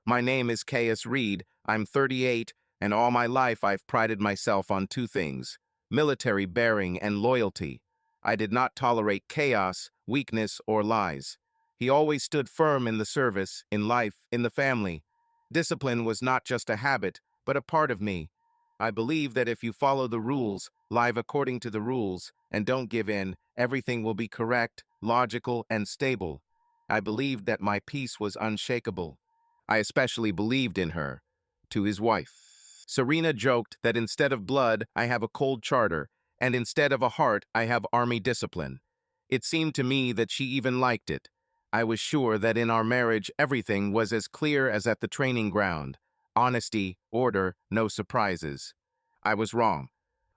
My name is Caius Reed. I'm 38, and all my life I've prided myself on two things: military bearing and loyalty. I did not tolerate chaos, weakness, or lies. He always stood firm in the service, in life, in the family. Discipline was not just a habit, but a part of me. I believe that if you follow the rules, live according to the rules, and don't give in, everything will be correct, logical, and stable. I believed that my peace was unshakable. I especially believed in her. To his wife, Serena joked that instead of blood, I have a cold charter, and instead of a heart, I have army discipline. It seemed to me that she even liked it. I was sure that in our marriage everything was as clear as at the training ground. Honesty, order, no surprises. I was wrong.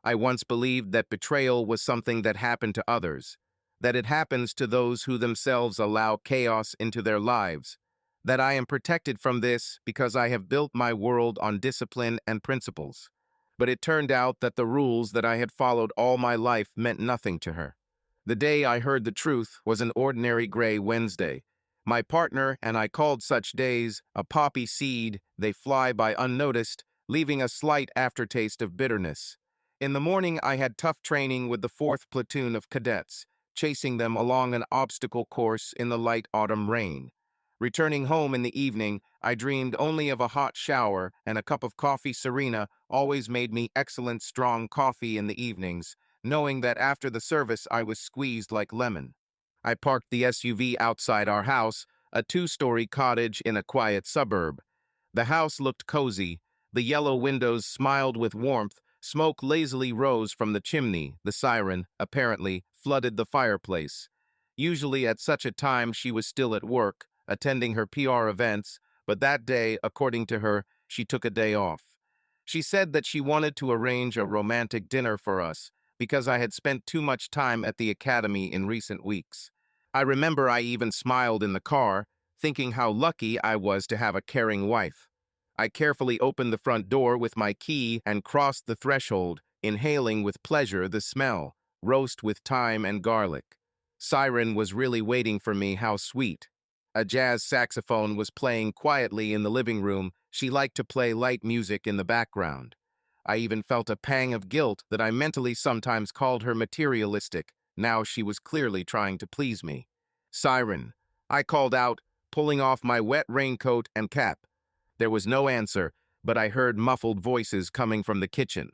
I once believed that betrayal was something that happened to others, that it happens to those who themselves allow chaos into their lives, that I am protected from this because I have built my world on discipline and principles. But it turned out that the rules that I had followed all my life meant nothing to her. The day I heard the truth was an ordinary gray Wednesday. My partner and I called such days a poppy seed. They fly by unnoticed, leaving a slight aftertaste of bitterness. In the morning, I had tough training with the 4th Platoon of cadets, chasing them along an obstacle course in the light autumn rain. Returning home in the evening, I dreamed only of a hot shower and a cup of coffee. Serena always made me excellent strong coffee in the evenings, knowing that after the service I was squeezed like lemon. I parked the SUV outside our house, a 2-story cottage in a quiet suburb. The house looked cozy. The yellow windows smiled with warmth. Smoke lazily rose from the chimney. The siren, apparently, flooded the fireplace. Usually at such a time she was still at work, attending her PR events, but that day, according to her, she took a day off. She said that she wanted to arrange a romantic dinner for us because I had spent too much time at the academy in recent weeks. I remember I even smiled in the car, thinking how lucky I was to have a caring wife. I carefully opened the front door with my key and crossed the threshold, inhaling with pleasure the smell, roast with thyme and garlic. Siren was really waiting for me. How sweet. A jazz saxophone was playing quietly in the living room. She liked to play light music in the background. I even felt a pang of guilt that I mentally sometimes called her materialistic. Now she was clearly trying to please me. Siren, I called out, pulling off my wet raincoat and cap. There was no answer, but I heard muffled voices coming from the kitchen.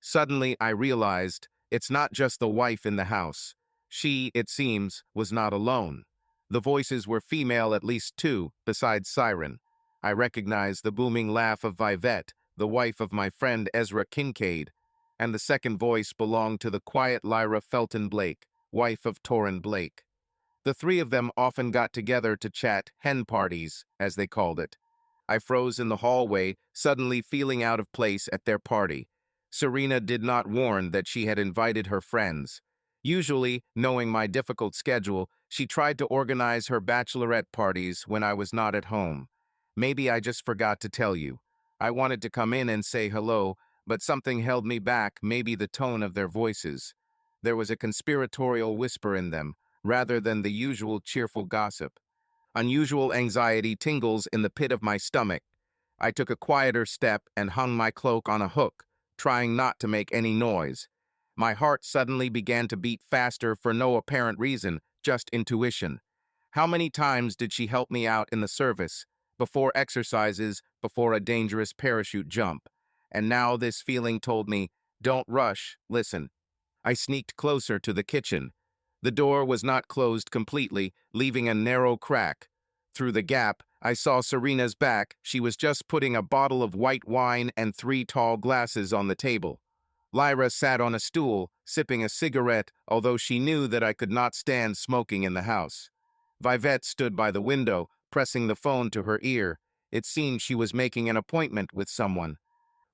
Suddenly, I realized it's not just the wife in the house. She, it seems, was not alone. The voices were female, at least two, besides Siren. I recognized the booming laugh of Vivette, the wife of my friend Ezra Kincaid, and the second voice belonged to the quiet Lyra Felton Blake, wife of Torrin Blake. The three of them often got together to chat, hen parties, as they called it. I froze in the hallway, suddenly feeling out of place at their party. Serena did not warn that she had invited her friends. Usually, knowing my difficult schedule, she tried to organize her bachelorette parties when I was not at home. Maybe I just forgot to tell you. I wanted to come in and say hello, but something held me back, maybe the tone of their voices. There was a conspiratorial whisper in them, rather than the usual cheerful gossip. Unusual anxiety tingles in the pit of my stomach. I took a quieter step and hung my cloak on a hook, trying not to make any noise. My heart suddenly began to beat faster for no apparent reason, just intuition. How many times did she help me out in the service, before exercises, before a dangerous parachute jump? And now this feeling told me, don't rush, listen. I sneaked closer to the kitchen. The door was not closed completely, leaving a narrow crack. Through the gap, I saw Serena's back. She was just putting a bottle of white wine and 3 tall glasses on the table. Lyra sat on a stool, sipping a cigarette, although she knew that I could not stand smoking in the house. Vivette stood by the window, pressing the phone to her ear. It seemed she was making an appointment with someone.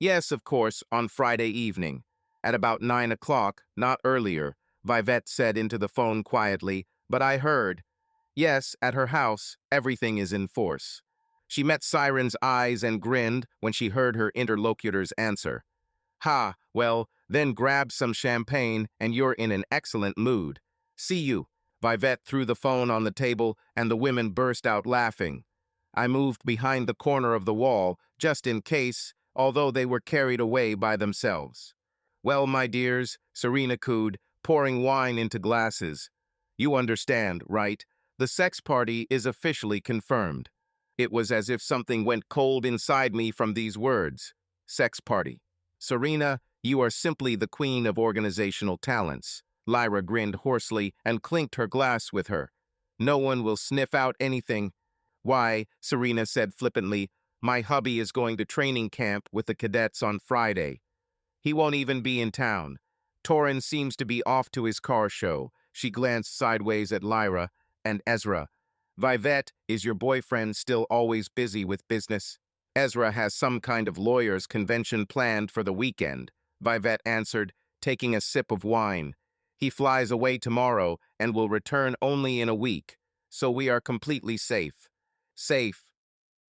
Yes, of course, on Friday evening. At about 9 o'clock, not earlier, Vivette said into the phone quietly, but I heard. Yes, at her house, everything is in force. She met Siren's eyes and grinned when she heard her interlocutor's answer. Ha, well, then grab some champagne and you're in an excellent mood. See you. Vivette threw the phone on the table and the women burst out laughing. I moved behind the corner of the wall, just in case, although they were carried away by themselves. Well, my dears, Serena cooed, pouring wine into glasses. You understand, right? The sex party is officially confirmed. It was as if something went cold inside me from these words. Sex party. Serena, you are simply the queen of organizational talents. Lyra grinned hoarsely and clinked her glass with her. No one will sniff out anything. Why, Serena said flippantly, my hubby is going to training camp with the cadets on Friday. He won't even be in town. Torin seems to be off to his car show. She glanced sideways at Lyra and Ezra. Vivette, is your boyfriend still always busy with business? Ezra has some kind of lawyer's convention planned for the weekend, Vivette answered, taking a sip of wine. He flies away tomorrow and will return only in a week, so we are completely safe. Safe.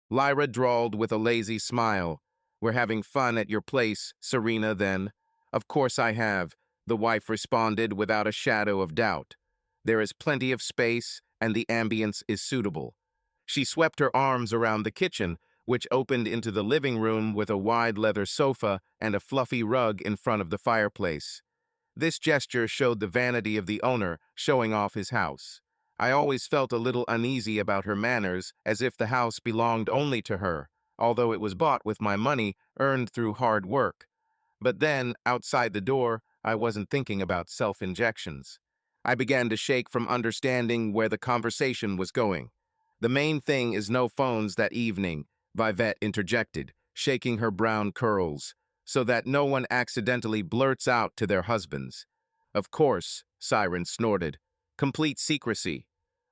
Lyra drawled with a lazy smile. We're having fun at your place, Serena, then. Of course I have, the wife responded without a shadow of doubt. There is plenty of space, and the ambience is suitable. She swept her arms around the kitchen, which opened into the living room with a wide leather sofa and a fluffy rug in front of the fireplace. This gesture showed the vanity of the owner, showing off his house. I always felt a little uneasy about her manners, as if the house belonged only to her, although it was bought with my money earned through hard work. But then, outside the door, I wasn't thinking about self-injections. I began to shake from understanding where the conversation was going. The main thing is no phones that evening, Vivette interjected, shaking her brown curls, so that no one accidentally blurts out to their husbands. Of course, Siren snorted. Complete secrecy.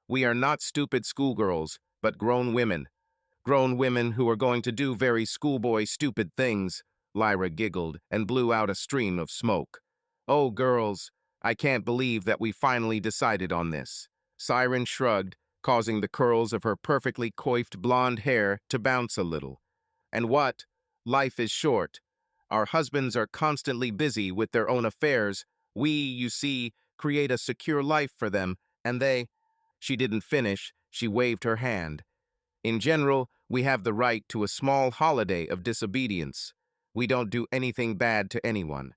We are not stupid schoolgirls, but grown women. Grown women who are going to do very schoolboy stupid things. Lyra giggled and blew out a stream of smoke. Oh, girls, I can't believe that we finally decided on this. Siren shrugged, causing the curls of her perfectly coiffed blonde hair to bounce a little. And what? Life is short. Our husbands are constantly busy with their own affairs. We, you see, create a secure life for them, and they— She didn't finish, she waved her hand. In general, we have the right to a small holiday of disobedience. We don't do anything bad to anyone.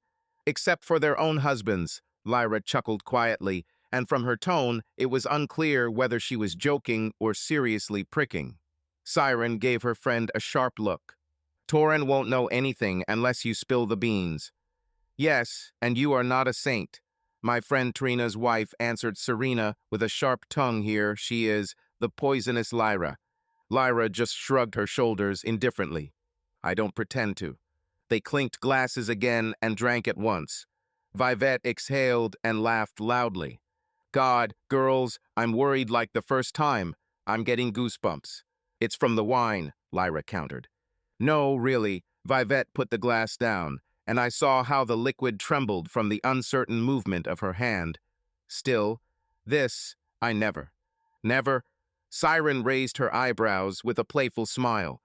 Except for their own husbands, Lyra chuckled quietly, and from her tone, it was unclear whether she was joking or seriously pricking. Siren gave her friend a sharp look. Torin won't know anything unless you spill the beans. Yes, and you are not a saint. My friend Trina's wife answered Serena with a sharp tongue here. She is the poisonous Lyra. Lyra just shrugged her shoulders indifferently. I don't pretend to. They clinked glasses again and drank at once. Vivette exhaled and laughed loudly. God, girls, I'm worried like the first time. I'm getting goosebumps. It's from the wine, Lyra countered. No, really, Vivette put the glass down, and I saw how the liquid trembled from the uncertain movement of her hand. Still, this, I never. Never? Siren raised her eyebrows with a playful smile.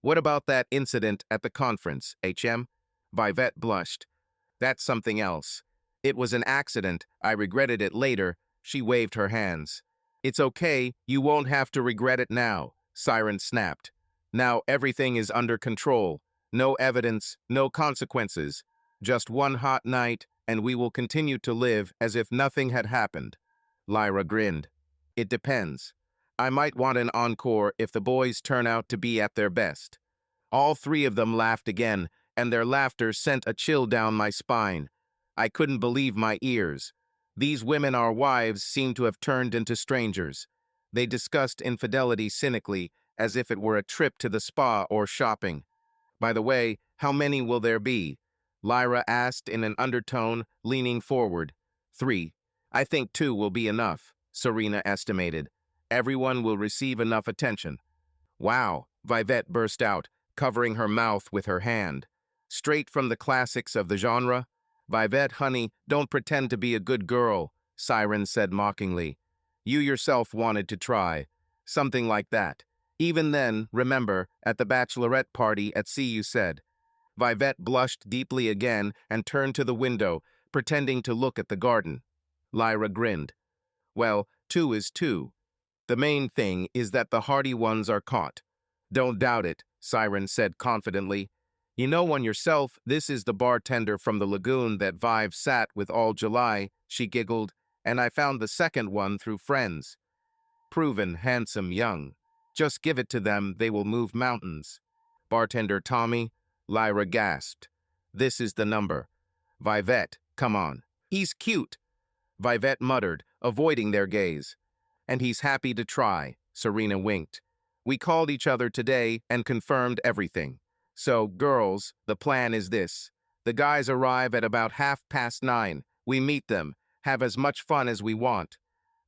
What about that incident at the conference, HM? Vivette blushed. That's something else. It was an accident. I regretted it later. She waved her hands. It's okay. You won't have to regret it now, Siren snapped. Now everything is under control. No evidence, no consequences. Just one hot night, and we will continue to live as if nothing had happened. Lyra grinned. It depends. I might want an encore if the boys turn out to be at their best. All three of them laughed again, and their laughter sent a chill down my spine. I couldn't believe my ears. These women, our wives, seemed to have turned into strangers. They discussed infidelity cynically, as if it were a trip to the spa or shopping. By the way, how many will there be? Lyra asked in an undertone, leaning forward. 3. I think 2 will be enough, Serena estimated. Everyone will receive enough attention. Wow, Vivette burst out, covering her mouth with her hand. Straight from the classics of the genre? Vivette, honey, don't pretend to be a good girl, Siren said mockingly. You yourself wanted to try. Something like that. Even then, remember, at the bachelorette party at sea you said. Vivette blushed deeply again and turned to the window, pretending to look at the garden. Lyra grinned. Well, 2 is 2. The main thing is that the hardy ones are caught. Don't doubt it, Siren said confidently. You know one yourself, this is the bartender from the lagoon that Vive sat with all July, she giggled, and I found the second one through friends. Proven, handsome, young. Just give it to them, they will move mountains. Bartender Tommy, Lyra gasped. This is the number. Vivette, come on. He's cute, Vivette muttered, avoiding their gaze. And he's happy to try, Serena winked. We called each other today and confirmed everything. So, girls, the plan is this. The guys arrive at about 9:30. We meet them, have as much fun as we want.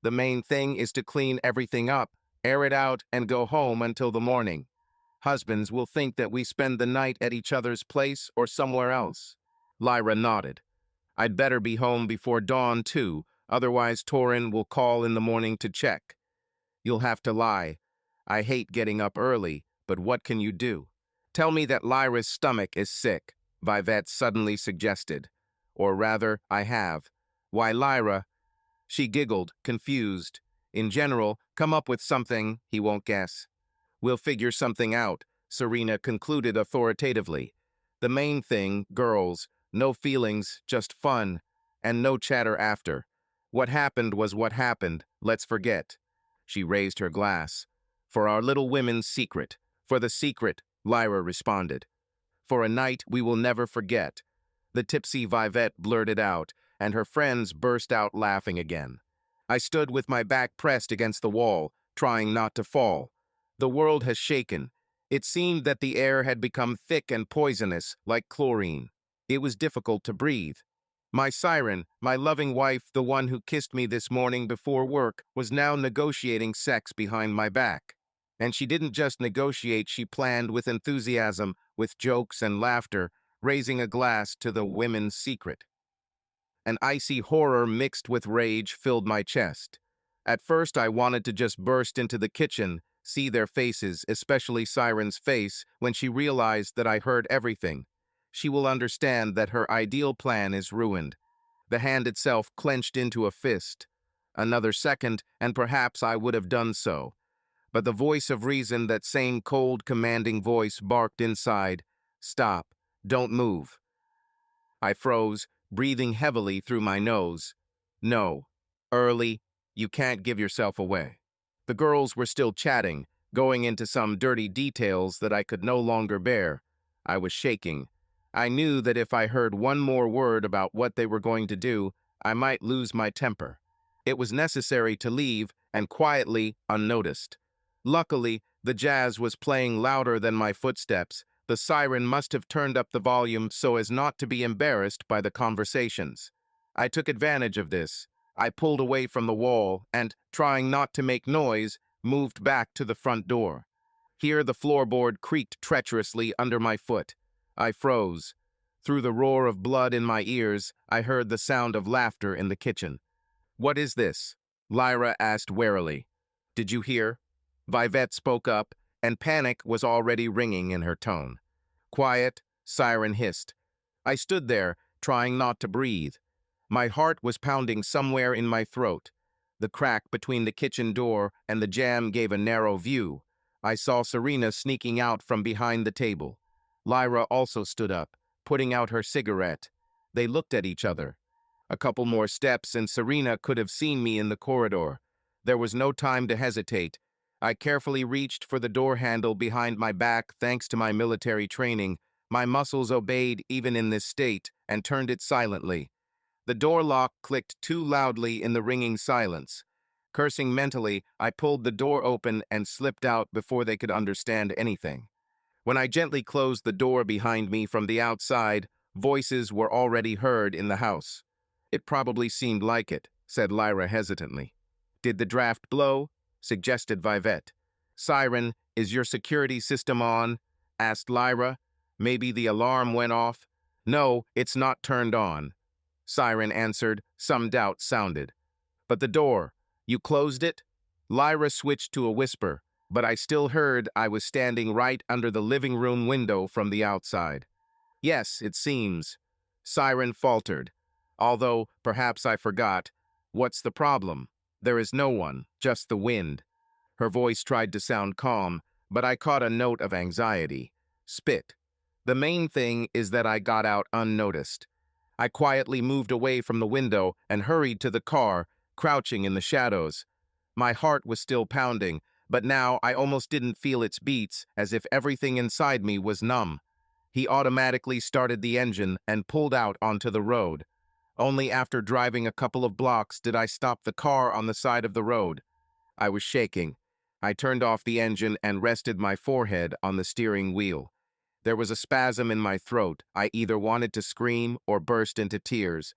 The main thing is to clean everything up, air it out, and go home until the morning. Husbands will think that we spend the night at each other's place or somewhere else. Lyra nodded. I'd better be home before dawn, too, otherwise Torin will call in the morning to check. You'll have to lie. I hate getting up early, but what can you do? Tell me that Lyra's stomach is sick, Vivette suddenly suggested. Or rather, I have. Why, Lyra? She giggled, confused. In general, come up with something he won't guess. We'll figure something out, Serena concluded authoritatively. The main thing, girls, no feelings, just fun, and no chatter after. What happened was what happened, let's forget. She raised her glass. For our little women's secret. For the secret, Lyra responded. For a night we will never forget. The tipsy Vivette blurted out, and her friends burst out laughing again. I stood with my back pressed against the wall, trying not to fall. The world has shaken. It seemed that the air had become thick and poisonous, like chlorine. It was difficult to breathe. My siren, my loving wife, the one who kissed me this morning before work, was now negotiating sex behind my back. And she didn't just negotiate, she planned with enthusiasm, with jokes and laughter, raising a glass to the women's secret. An icy horror mixed with rage filled my chest. At first I wanted to just burst into the kitchen, see their faces, especially Siren's face, when she realized that I heard everything. She will understand that her ideal plan is ruined. The hand itself clenched into a fist. Another second, and perhaps I would have done so. But the voice of reason, that same cold, commanding voice, barked inside, "Stop. Don't move." I froze, breathing heavily through my nose. No. Early. You can't give yourself away. The girls were still chatting, going into some dirty details that I could no longer bear. I was shaking. I knew that if I heard one more word about what they were going to do, I might lose my temper. It was necessary to leave, and quietly, unnoticed. Luckily, the jazz was playing louder than my footsteps. The siren must have turned up the volume so as not to be embarrassed by the conversations. I took advantage of this. I pulled away from the wall and, trying not to make noise, moved back to the front door. Here the floorboard creaked treacherously under my foot. I froze. Through the roar of blood in my ears, I heard the sound of laughter in the kitchen. "What is this?" Lyra asked warily. "Did you hear?" Vivette spoke up, and panic was already ringing in her tone. "Quiet," Siren hissed. I stood there, trying not to breathe. My heart was pounding somewhere in my throat. The crack between the kitchen door and the jamb gave a narrow view. I saw Serena sneaking out from behind the table. Lyra also stood up, putting out her cigarette. They looked at each other. A couple more steps and Serena could have seen me in the corridor. There was no time to hesitate. I carefully reached for the door handle behind my back thanks to my military training. My muscles obeyed even in this state and turned it silently. The door lock clicked too loudly in the ringing silence. Cursing mentally, I pulled the door open and slipped out before they could understand anything. When I gently closed the door behind me from the outside, voices were already heard in the house. "It probably seemed like it," said Lyra hesitantly. "Did the draft blow?" suggested Vivette. "Siren, is your security system on?" asked Lyra. "Maybe the alarm went off." "No, it's not turned on," Siren answered. Some doubt sounded. "But the door, you closed it?" Lyra switched to a whisper, but I still heard I was standing right under the living room window from the outside. "Yes, it seems," Siren faltered. "Although, perhaps I forgot. What's the problem?" "There is no one, just the wind." Her voice tried to sound calm, but I caught a note of anxiety. Spit. The main thing is that I got out unnoticed. I quietly moved away from the window and hurried to the car, crouching in the shadows. My heart was still pounding, but now I almost didn't feel its beats, as if everything inside me was numb. He automatically started the engine and pulled out onto the road. Only after driving a couple of blocks did I stop the car on the side of the road. I was shaking. I turned off the engine and rested my forehead on the steering wheel. There was a spasm in my throat. I either wanted to scream or burst into tears.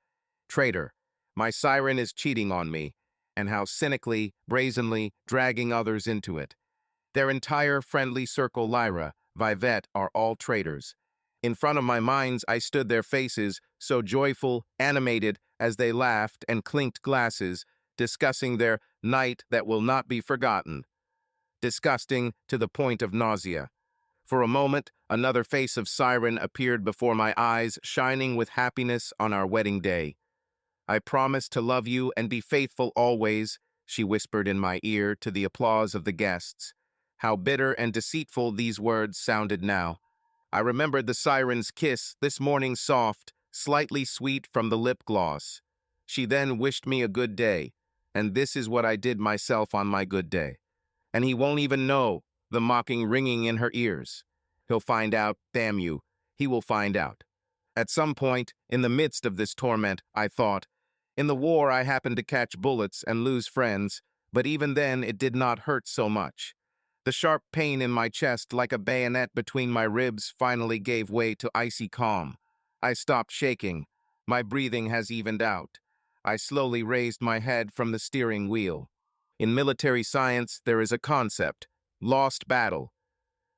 Traitor. My siren is cheating on me, and how cynically, brazenly, dragging others into it. Their entire friendly circle Lyra, Vivette are all traitors. In front of my minds I stood their faces, so joyful, animated, as they laughed and clinked glasses, discussing their night that will not be forgotten. Disgusting to the point of nausea. For a moment, another face of Siren appeared before my eyes, shining with happiness on our wedding day. I promise to love you and be faithful always, she whispered in my ear to the applause of the guests. How bitter and deceitful these words sounded now. I remembered the Siren's kiss, this morning soft, slightly sweet from the lip gloss. She then wished me a good day, and this is what I did myself on my good day. And he won't even know, the mocking ringing in her ears. He'll find out, damn you, he will find out. At some point, in the midst of this torment, I thought, in the war I happened to catch bullets and lose friends, but even then it did not hurt so much. The sharp pain in my chest, like a bayonet between my ribs, finally gave way to icy calm. I stopped shaking. My breathing has evened out. I slowly raised my head from the steering wheel. In military science, there is a concept, lost battle.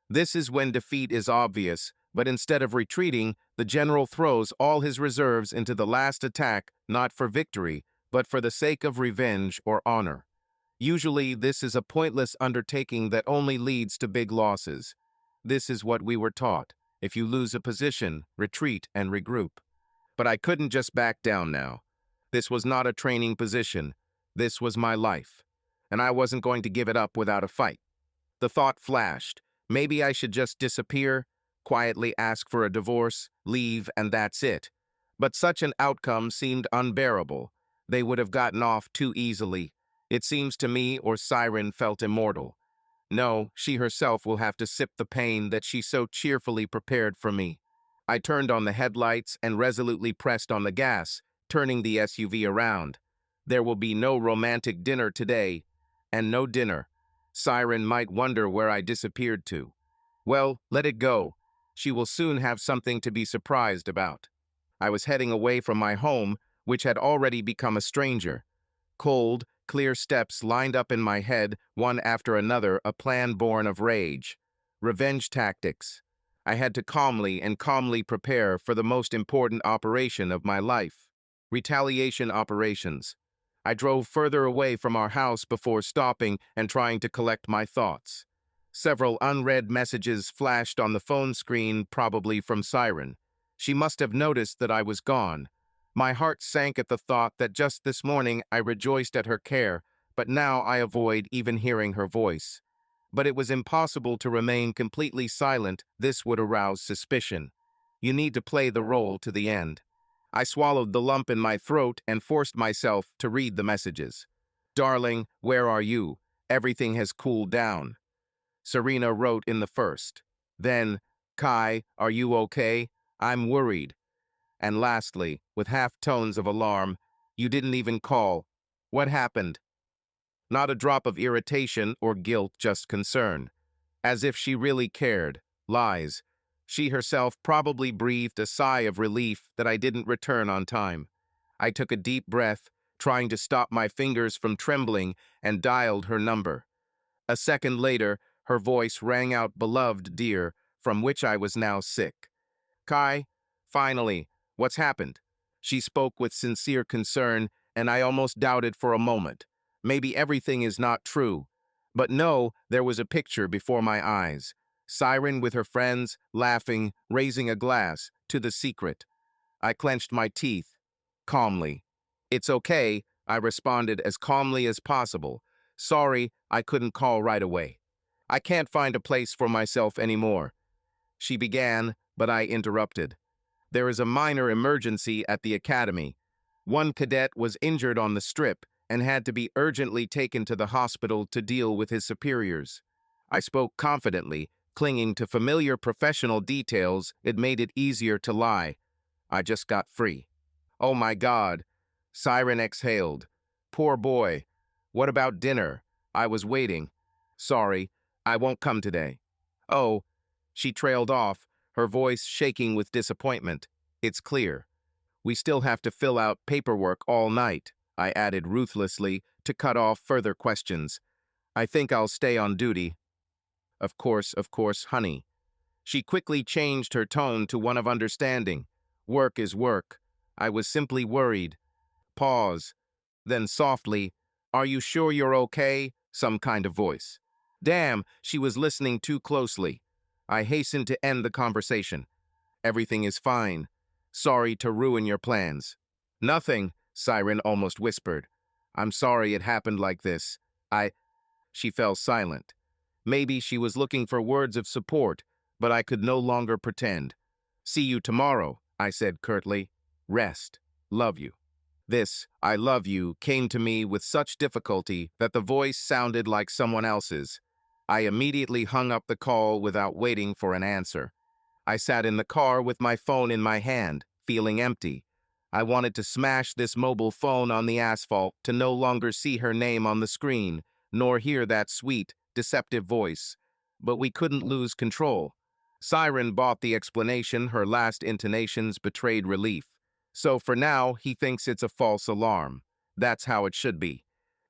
This is when defeat is obvious, but instead of retreating, the general throws all his reserves into the last attack, not for victory, but for the sake of revenge or honor. Usually, this is a pointless undertaking that only leads to big losses. This is what we were taught. If you lose a position, retreat and regroup. But I couldn't just back down now. This was not a training position. This was my life. And I wasn't going to give it up without a fight. The thought flashed. Maybe I should just disappear, quietly ask for a divorce, leave, and that's it. But such an outcome seemed unbearable. They would have gotten off too easily. It seems to me, or Siren felt immortal. No, she herself will have to sip the pain that she so cheerfully prepared for me. I turned on the headlights and resolutely pressed on the gas, turning the SUV around. There will be no romantic dinner today, and no dinner. Siren might wonder where I disappeared to. Well, let it go. She will soon have something to be surprised about. I was heading away from my home, which had already become a stranger. Cold, clear steps lined up in my head, one after another, a plan born of rage. Revenge tactics. I had to calmly prepare for the most important operation of my life. Retaliation operations. I drove further away from our house before stopping and trying to collect my thoughts. Several unread messages flashed on the phone screen, probably from Siren. She must have noticed that I was gone. My heart sank at the thought that just this morning I rejoiced at her care, but now I avoid even hearing her voice. But it was impossible to remain completely silent. This would arouse suspicion. You need to play the role to the end. I swallowed the lump in my throat and forced myself to read the messages. Darling, where are you? Everything has cooled down. Serena wrote in the first. Then, Kai, are you okay? I'm worried. And lastly, with half tones of alarm, you didn't even call. What happened? Not a drop of irritation or guilt, just concern. As if she really cared. Lies. She herself probably breathed a sigh of relief that I didn't return on time. I took a deep breath, trying to stop my fingers from trembling, and dialed her number. A second later, her voice rang out, beloved dear, from which I was now sick. Kai, finally, what's happened? She spoke with sincere concern, and I almost doubted for a moment. Maybe everything is not true. But no, there was a picture before my eyes. Siren with her friends, laughing, raising a glass, to the secret. I clenched my teeth. Calmly. It's okay, I responded as calmly as possible. Sorry, I couldn't call right away. I can't find a place for myself anymore. She began, but I interrupted. There is a minor emergency at the academy. One cadet was injured on the strip and had to be urgently taken to the hospital to deal with his superiors. I spoke confidently, clinging to familiar professional details. It made it easier to lie. I just got free. Oh my God. Siren exhaled. Poor boy. What about dinner? I was waiting. Sorry, I won't come today. Oh, she trailed off, her voice shaking with disappointment. It's clear. We still have to fill out paperwork all night, I added ruthlessly to cut off further questions. I think I'll stay on duty. Of course, honey. She quickly changed her tone to one of understanding. Work is work. I was simply worried. Pause. Then softly, are you sure you're okay? Some kind of voice. Damn, she was listening too closely. I hastened to end the conversation. Everything is fine. Sorry to ruin your plans. Nothing, Siren almost whispered. I'm sorry it happened like this. She fell silent. Maybe she was looking for words of support, but I could no longer pretend. See you tomorrow, I said curtly. Rest. Love you. This, I love you, came to me with such difficulty that the voice sounded like someone else's. I immediately hung up the call without waiting for an answer. I sat in the car with my phone in my hand, feeling empty. I wanted to smash this mobile phone on the asphalt to no longer see her name on the screen, nor hear that sweet, deceptive voice. But we couldn't lose control. Siren bought the explanation. Her last intonations betrayed relief. So for now, he thinks it's a false alarm. That's how it should be.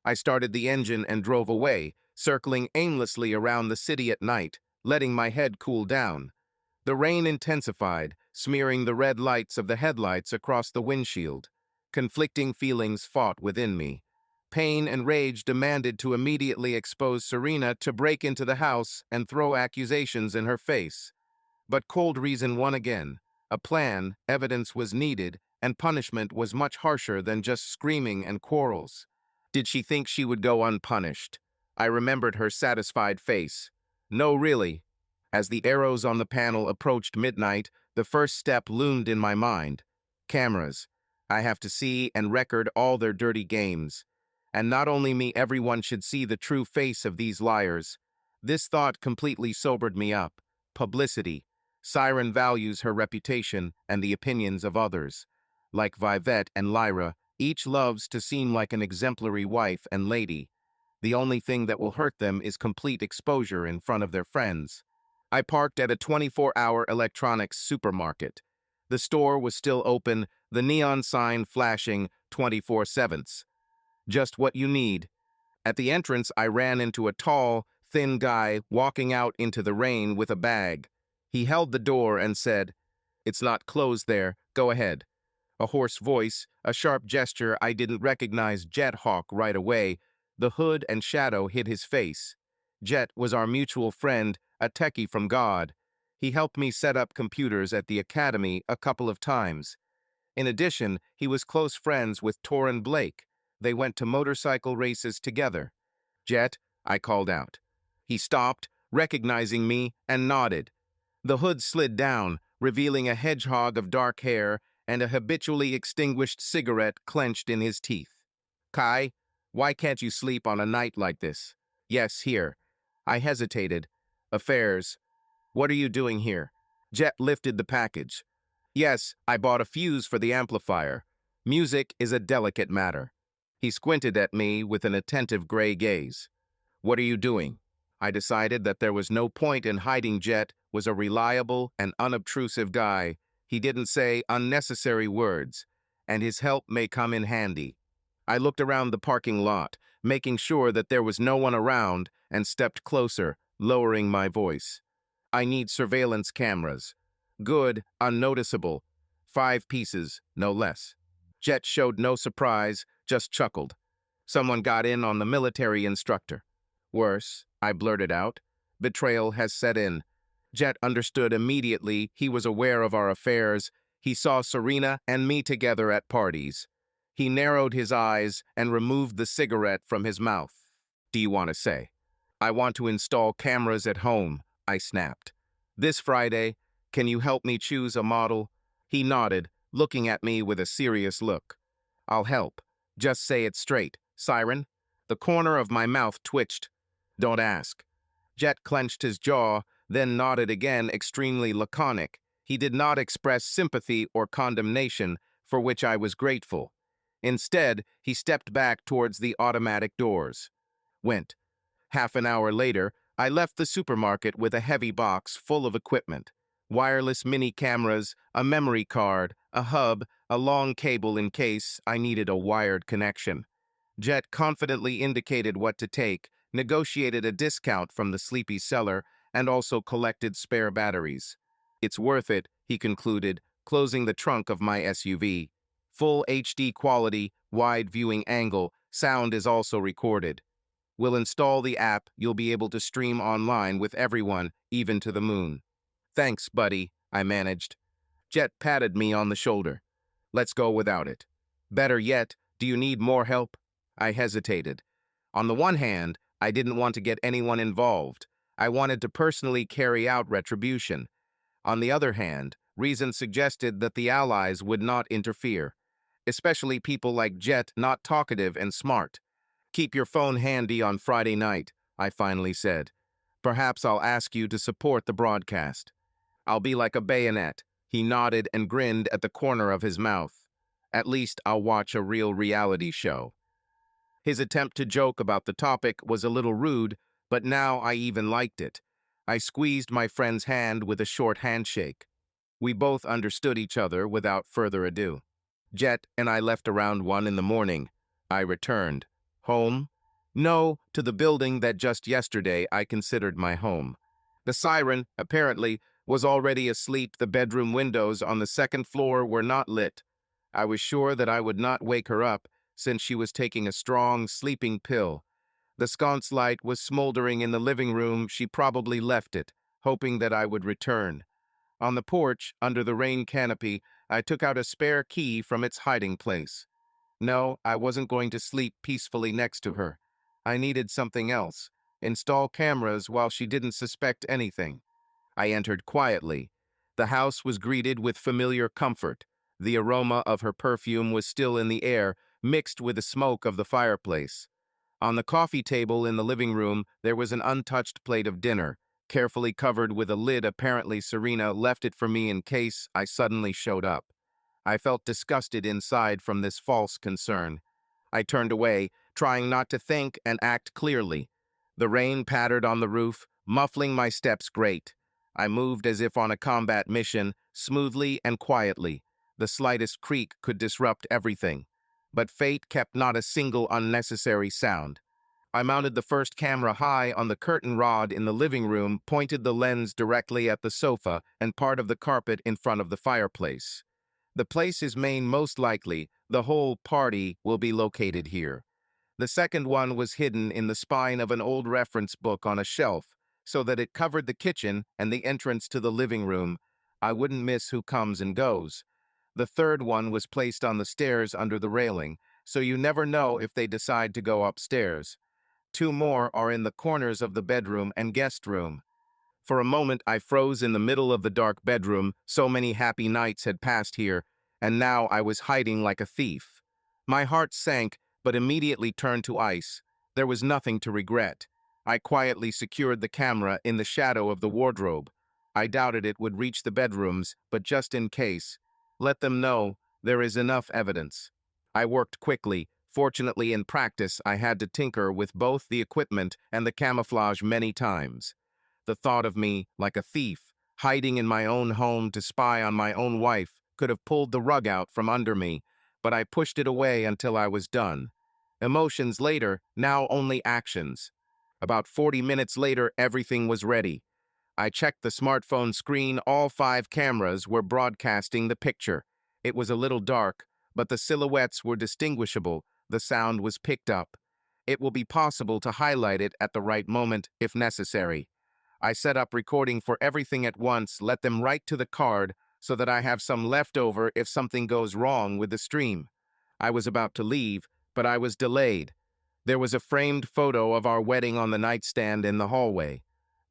I started the engine and drove away, circling aimlessly around the city at night, letting my head cool down. The rain intensified, smearing the red lights of the headlights across the windshield. Conflicting feelings fought within me. Pain and rage demanded to immediately expose Serena to break into the house and throw accusations in her face. But cold reason won again. A plan, evidence was needed, and punishment was much harsher than just screaming and quarrels. Did she think she would go unpunished? I remembered her satisfied face. No, really. As the arrows on the panel approached midnight, the first step loomed in my mind. Cameras. I have to see and record all their dirty games. And not only me, everyone should see the true face of these liars. This thought completely sobered me up. Publicity. Siren values her reputation and the opinions of others. Like Vivette and Lyra, each loves to seem like an exemplary wife and lady. The only thing that will hurt them is complete exposure in front of their friends. I parked at a 24-hour electronics supermarket. The store was still open, the neon sign flashing 24/7. Just what you need. At the entrance, I ran into a tall, thin guy walking out into the rain with a bag. He held the door and said, "It's not closed there, go ahead." A hoarse voice, a sharp gesture. I didn't recognize Jet Hawk right away. The hood and shadow hid his face. Jet was our mutual friend, a techie from God. He helped me set up computers at the academy a couple of times. In addition, he was close friends with Torin Blake. They went to motorcycle races together. "Jet," I called out. He stopped, recognizing me, and nodded. The hood slid down, revealing a hedgehog of dark hair and a habitually extinguished cigarette clenched in his teeth. "Kai, why can't you sleep on a night like this?" "Yes, here." I hesitated. "Affairs. What are you doing here?" Jet lifted the package. "Yes, I bought a fuse for the amplifier. Music is a delicate matter." He squinted at me with an attentive gray gaze. "What are you doing?" I decided that there was no point in hiding. Jet was a reliable and unobtrusive guy. He didn't say unnecessary words, and his help may come in handy. I looked around the parking lot, making sure that there was no one around, and stepped closer, lowering my voice. "I need surveillance cameras. Good, unnoticeable. 5 pieces, no less." Jet showed no surprise, just chuckled. "Someone got in on the military instructor." "Worse," I blurted out. "Betrayal has set in." Jet understood immediately. He was aware of our affairs. He saw Serena and me together at parties. He narrowed his eyes and removed the cigarette from his mouth. "Do you want to say?" I want to install cameras at home, I snapped. This Friday, can you help me choose a model? He nodded, looking at me with a serious look. I'll help. Just say it straight. Siren? The corner of my mouth twitched. Don't ask. Jet clenched his jaw, then nodded again, extremely laconic. He did not express sympathy or condemnation, for which I was grateful. Instead, he stepped back towards the automatic doors. Went. Half an hour later, I left the supermarket with a heavy box full of equipment. Wireless mini cameras, a memory card, a hub, a long cable in case I needed a wired connection. Jet confidently indicated what to take, negotiated a discount from the sleepy seller, and also collected spare batteries. It's worth it, he concluded, closing the trunk of my SUV. Full HD quality, wide viewing angle, sound is also recorded. We'll install the app, you'll be able to stream online with everyone, even to the moon. Thanks, buddy, I managed. Jet patted me on the shoulder. Let's go without it. Better yet, do you need more help? I hesitated. On the one hand, I didn't want to get anyone involved. I wanted to personally carry out retribution. On the other hand, reason suggested that the allies would not interfere, especially people like Jet, not talkative and smart. Keep your phone handy on Friday night, I finally said. Perhaps I'll ask you to support the broadcast. I'll be like a bayonet. He nodded and grinned at the corner of his mouth. At least I'll watch a real reality show. His attempt to joke about the topic was a little rude, but now I even liked it. I squeezed my friend's hand with a short handshake. We both understood each other without further ado. Jet and I left around 1 in the morning. I returned. Home? No, to the building that just yesterday I considered my home. The siren, apparently, was already asleep. The bedroom windows on the second floor were not lit. I was sure that I would not wake her up, since she was taking a strong sleeping pill. The sconce light was smoldering in the living room. She probably left it, hoping that I would return. On the porch, under the rain canopy, I took out a spare key from its hiding place. No, I wasn't going to sleep peacefully next to her. I needed something else. Install cameras while she didn't suspect anything. I entered quietly. The house was greeted with familiar comfort. The aroma of her perfume was still in the air, mixed with the smoke of the fireplace. On the coffee table in the living room, there was an untouched plate of dinner, carefully covered with a lid. Apparently Serena left it for me in case I suddenly showed up. I felt disgusted inside from this false concern. I turned away, trying not to think and act clearly. The rain pattered on the roof, muffling my steps great. I moved as if on a combat mission, smoothly and quietly. The slightest creak could disrupt everything. But fate kept not a single unnecessary sound. I mounted the first camera high on the curtain rod in the living room, pointed the lens directly at the sofa and part of the carpet in front of the fireplace. The place is main, most likely. The whole party will be located here. The second one was hidden in the spine of an old reference book on a shelf, so that it covered the kitchen and the entrance to the living room. I wouldn't miss who comes and goes. The third one was placed on the stairs under the railing, so you never know if they decide to go upstairs. 2 more are in the corners of the bedroom and guest room. For a moment I froze in the middle of the dark bedroom. So many happy nights had passed here, and now I was hiding like a thief. My heart sank, but immediately turned to ice. There was nothing to regret. I quietly secured the camera in the shadow of the wardrobe. I doubted it would reach the bedrooms, but just in case, let them know there is enough evidence. I worked quickly. Fortunately, in practice, I had to tinker with both the equipment and the camouflage many times. The thought of me, like a thief, hiding in my own home to spy on my own wife, could have pulled the rug out from under me, but I pushed it away until I was done. Emotions later, now only actions. About 40 minutes later, everything was ready. I checked the smartphone screen. All 5 cameras were broadcasting the picture. It was a little dark, but the silhouettes were distinguishable. The sound was picked up. It will be possible to highlight it at the right moment if necessary. I set up recording for everything at once, let them write to the card so that I have some left over if something goes wrong with the stream. I was about to leave, but I was delayed. There was a framed photo of our wedding on the nightstand in the hallway.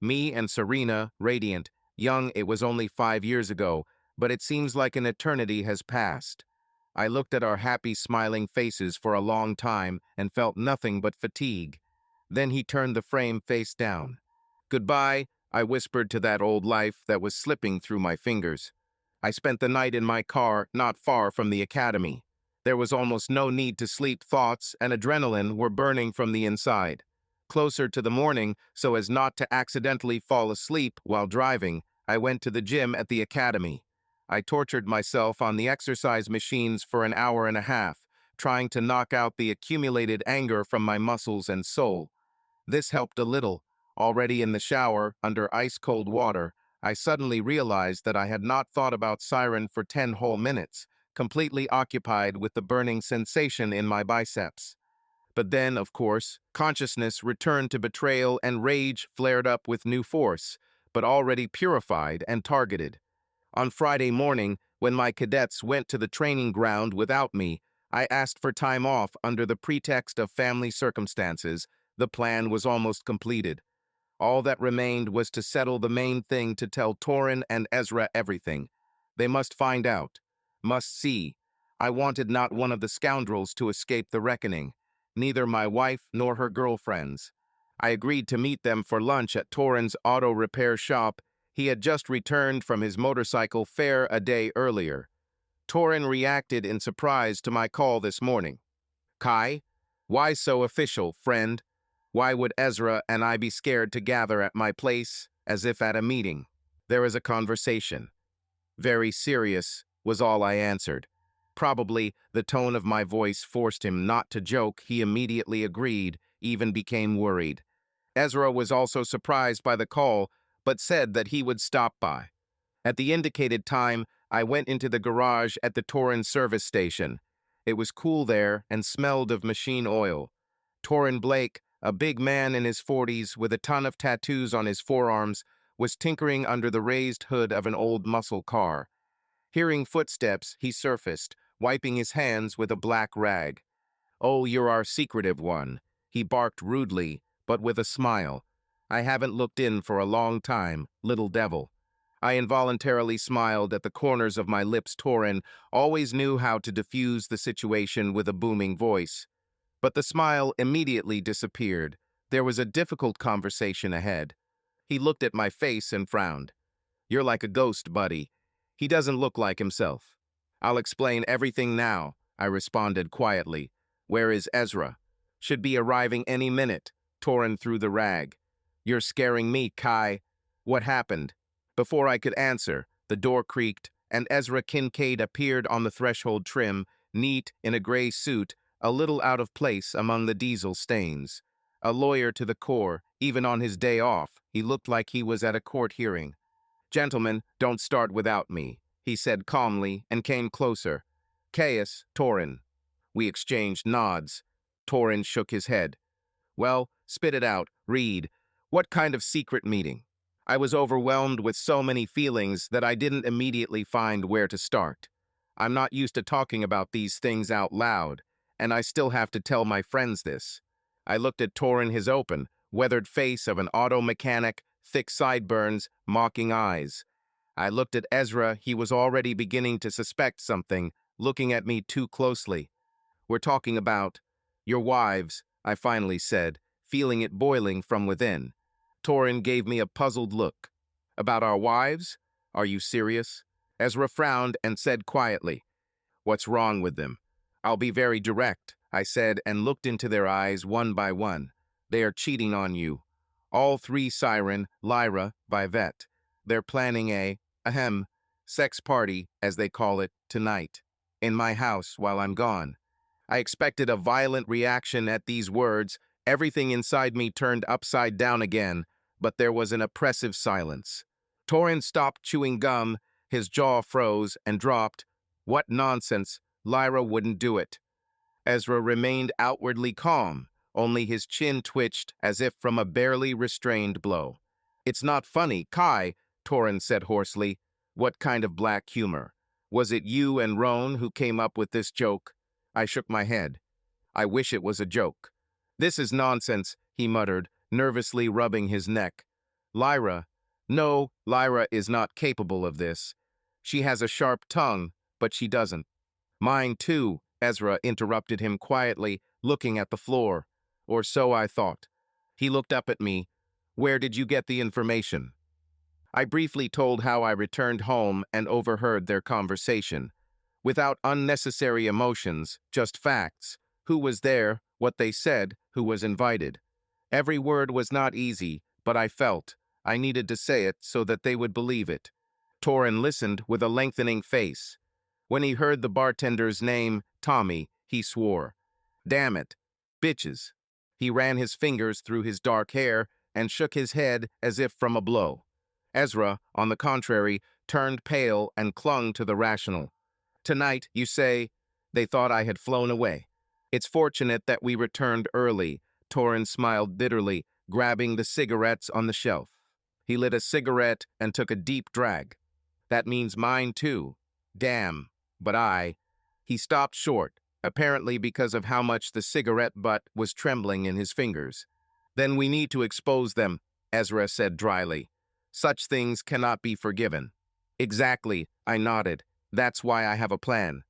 Me and Serena, radiant, young. It was only 5 years ago, but it seems like an eternity has passed. I looked at our happy, smiling faces for a long time and felt nothing but fatigue. Then he turned the frame face down. "Goodbye," I whispered to that old life that was slipping through my fingers. I spent the night in my car, not far from the academy. There was almost no need to sleep. Thoughts and adrenaline were burning from the inside. Closer to the morning, so as not to accidentally fall asleep while driving, I went to the gym at the academy. I tortured myself on the exercise machines for an hour and a half, trying to knock out the accumulated anger from my muscles and soul. This helped a little. Already in the shower, under ice-cold water, I suddenly realized that I had not thought about Siren for 10 whole minutes, completely occupied with the burning sensation in my biceps. But then, of course, consciousness returned to betrayal and rage flared up with new force, but already purified and targeted. On Friday morning, when my cadets went to the training ground without me, I asked for time off under the pretext of family circumstances. The plan was almost completed. All that remained was to settle the main thing, to tell Torin and Ezra everything. They must find out. Must see. I wanted not one of the scoundrels to escape the reckoning. Neither my wife nor her girlfriends. I agreed to meet them for lunch at Torin's auto repair shop. He had just returned from his motorcycle fair a day earlier. Torin reacted in surprise to my call this morning. "Kai? Why so official, friend? Why would Ezra and I be scared to gather at my place, as if at a meeting? There is a conversation." "Very serious," was all I answered. Probably the tone of my voice forced him not to joke. He immediately agreed, even became worried. Ezra was also surprised by the call, but said that he would stop by. At the indicated time, I went into the garage at the Torin service station. It was cool there and smelled of machine oil. Torin Blake, a big man in his 40s with a ton of tattoos on his forearms, was tinkering under the raised hood of an old muscle car. Hearing footsteps, he surfaced, wiping his hands with a black rag. "Oh, you're our secretive one," he barked rudely, but with a smile. "I haven't looked in for a long time, little devil." I involuntarily smiled at the corners of my lips. Torin always knew how to diffuse the situation with a booming voice. But the smile immediately disappeared. There was a difficult conversation ahead. He looked at my face and frowned. "You're like a ghost, buddy. He doesn't look like himself." "I'll explain everything now," I responded quietly. "Where is Ezra?" "Should be arriving any minute." Torin threw the rag. "You're scaring me, Kai. What happened?" Before I could answer, the door creaked, and Ezra Kincaid appeared on the threshold, trim, neat, in a gray suit, a little out of place among the diesel stains. A lawyer to the core, even on his day off, he looked like he was at a court hearing. "Gentlemen, don't start without me," he said calmly and came closer. "Caius, Torin." We exchanged nods. Torin shook his head. "Well, spit it out. Read. What kind of secret meeting?" I was overwhelmed with so many feelings that I didn't immediately find where to start. I'm not used to talking about these things out loud, and I still have to tell my friends this. I looked at Torin, his open, weathered face of an auto mechanic, thick sideburns, mocking eyes. I looked at Ezra. He was already beginning to suspect something, looking at me too closely. "We're talking about your wives," I finally said, feeling it boiling from within. Torin gave me a puzzled look. "About our wives? Are you serious?" Ezra frowned and said quietly, "What's wrong with them?" "I'll be very direct," I said, and looked into their eyes one by one. "They are cheating on you. All three, Siren, Lyra, Vivette. They're planning sex party, as they call it, tonight, in my house while I'm gone." I expected a violent reaction at these words. Everything inside me turned upside down again, but there was an oppressive silence. Torin stopped chewing gum, his jaw froze and dropped. "What nonsense! Lyra wouldn't do it." Ezra remained outwardly calm, only his chin twitched as if from a barely restrained blow. "It's not funny, Kai," Torin said hoarsely. "What kind of black humor? Was it you and Roan who came up with this joke?" I shook my head. "I wish it was a joke. This is nonsense, he muttered, nervously rubbing his neck. Lyra. No, Lyra is not capable of this. She has a sharp tongue, but she doesn't. Mine too, Ezra interrupted him quietly, looking at the floor. Or so I thought. He looked up at me. Where did you get the information? I briefly told how I returned home and overheard their conversation. Without unnecessary emotions, just facts. Who was there, what they said, who was invited. Every word was not easy, but I felt I needed to say it so that they would believe it. Torin listened with a lengthening face. When he heard the bartender's name, Tommy, he swore. Damn it. Bitches. He ran his fingers through his dark hair and shook his head as if from a blow. Ezra, on the contrary, turned pale and clung to the rational. Tonight, you say, they thought I had flown away. It's fortunate that we returned early. Torin smiled bitterly, grabbing the cigarettes on the shelf. He lit a cigarette and took a deep drag. That means mine too. Damn. But He stopped short, apparently because of how much the cigarette butt was trembling in his fingers. Then we need to expose them, Ezra said dryly. Such things cannot be forgiven. Exactly, I nodded. That's why I have a plan.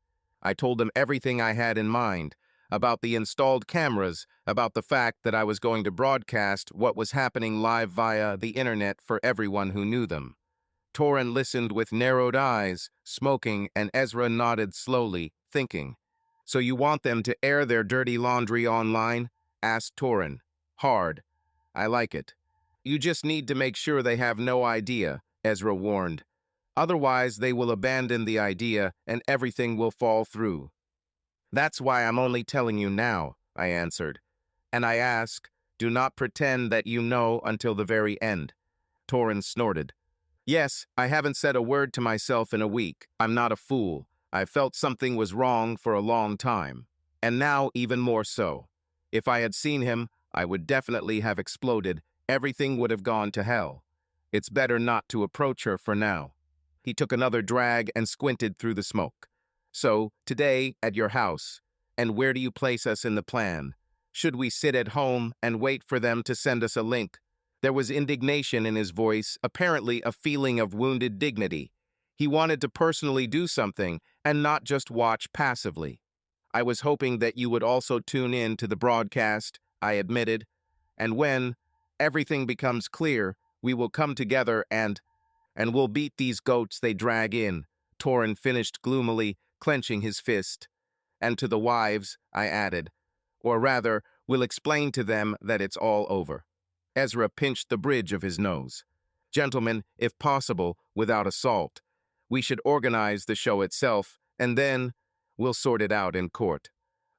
I told them everything I had in mind, about the installed cameras, about the fact that I was going to broadcast what was happening live via the internet for everyone who knew them. Torin listened with narrowed eyes, smoking, and Ezra nodded slowly, thinking. So you want them to air their dirty laundry online? Asked Torin. Hard. I like it. You just need to make sure they have no idea, Ezra warned. Otherwise, they will abandon the idea and everything will fall through. That's why I'm only telling you now, I answered. And I ask, do not pretend that you know until the very end. Torin snorted. Yes, I haven't said a word to myself in a week. I'm not a fool. I felt something was wrong for a long time. And now even more so. If I had seen him, I would definitely have exploded. Everything would have gone to hell. It's better not to approach her for now. He took another drag and squinted through the smoke. So, today, at your house. And where do you place us in the plan? Should we sit at home and wait for them to send us a link? There was indignation in his voice, apparently a feeling of wounded dignity. He wanted to personally do something and not just watch passively. I was hoping that you would also tune in to the broadcast, I admitted. And when everything becomes clear, we will come together and we'll beat these goats they drag in, Torin finished gloomily, clenching his fist. And to the wives, I added. Or rather, we'll explain to them that it's all over. Ezra pinched the bridge of his nose. Gentlemen, if possible, without assault. We should organize the show itself, and then we'll sort it out in court.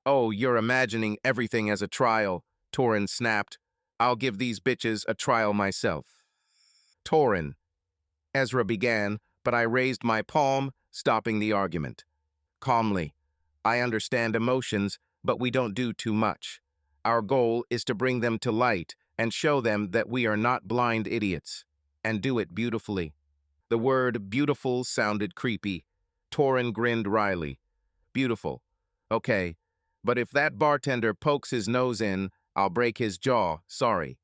Oh, you're imagining everything as a trial, Torin snapped. I'll give these bitches a trial myself. Torin, Ezra began, but I raised my palm, stopping the argument. Calmly, I understand emotions, but we don't do too much. Our goal is to bring them to light and show them that we are not blind idiots, and do it beautifully. The word beautiful sounded creepy. Torin grinned wryly. Beautiful. Okay, but if that bartender pokes his nose in, I'll break his jaw, sorry.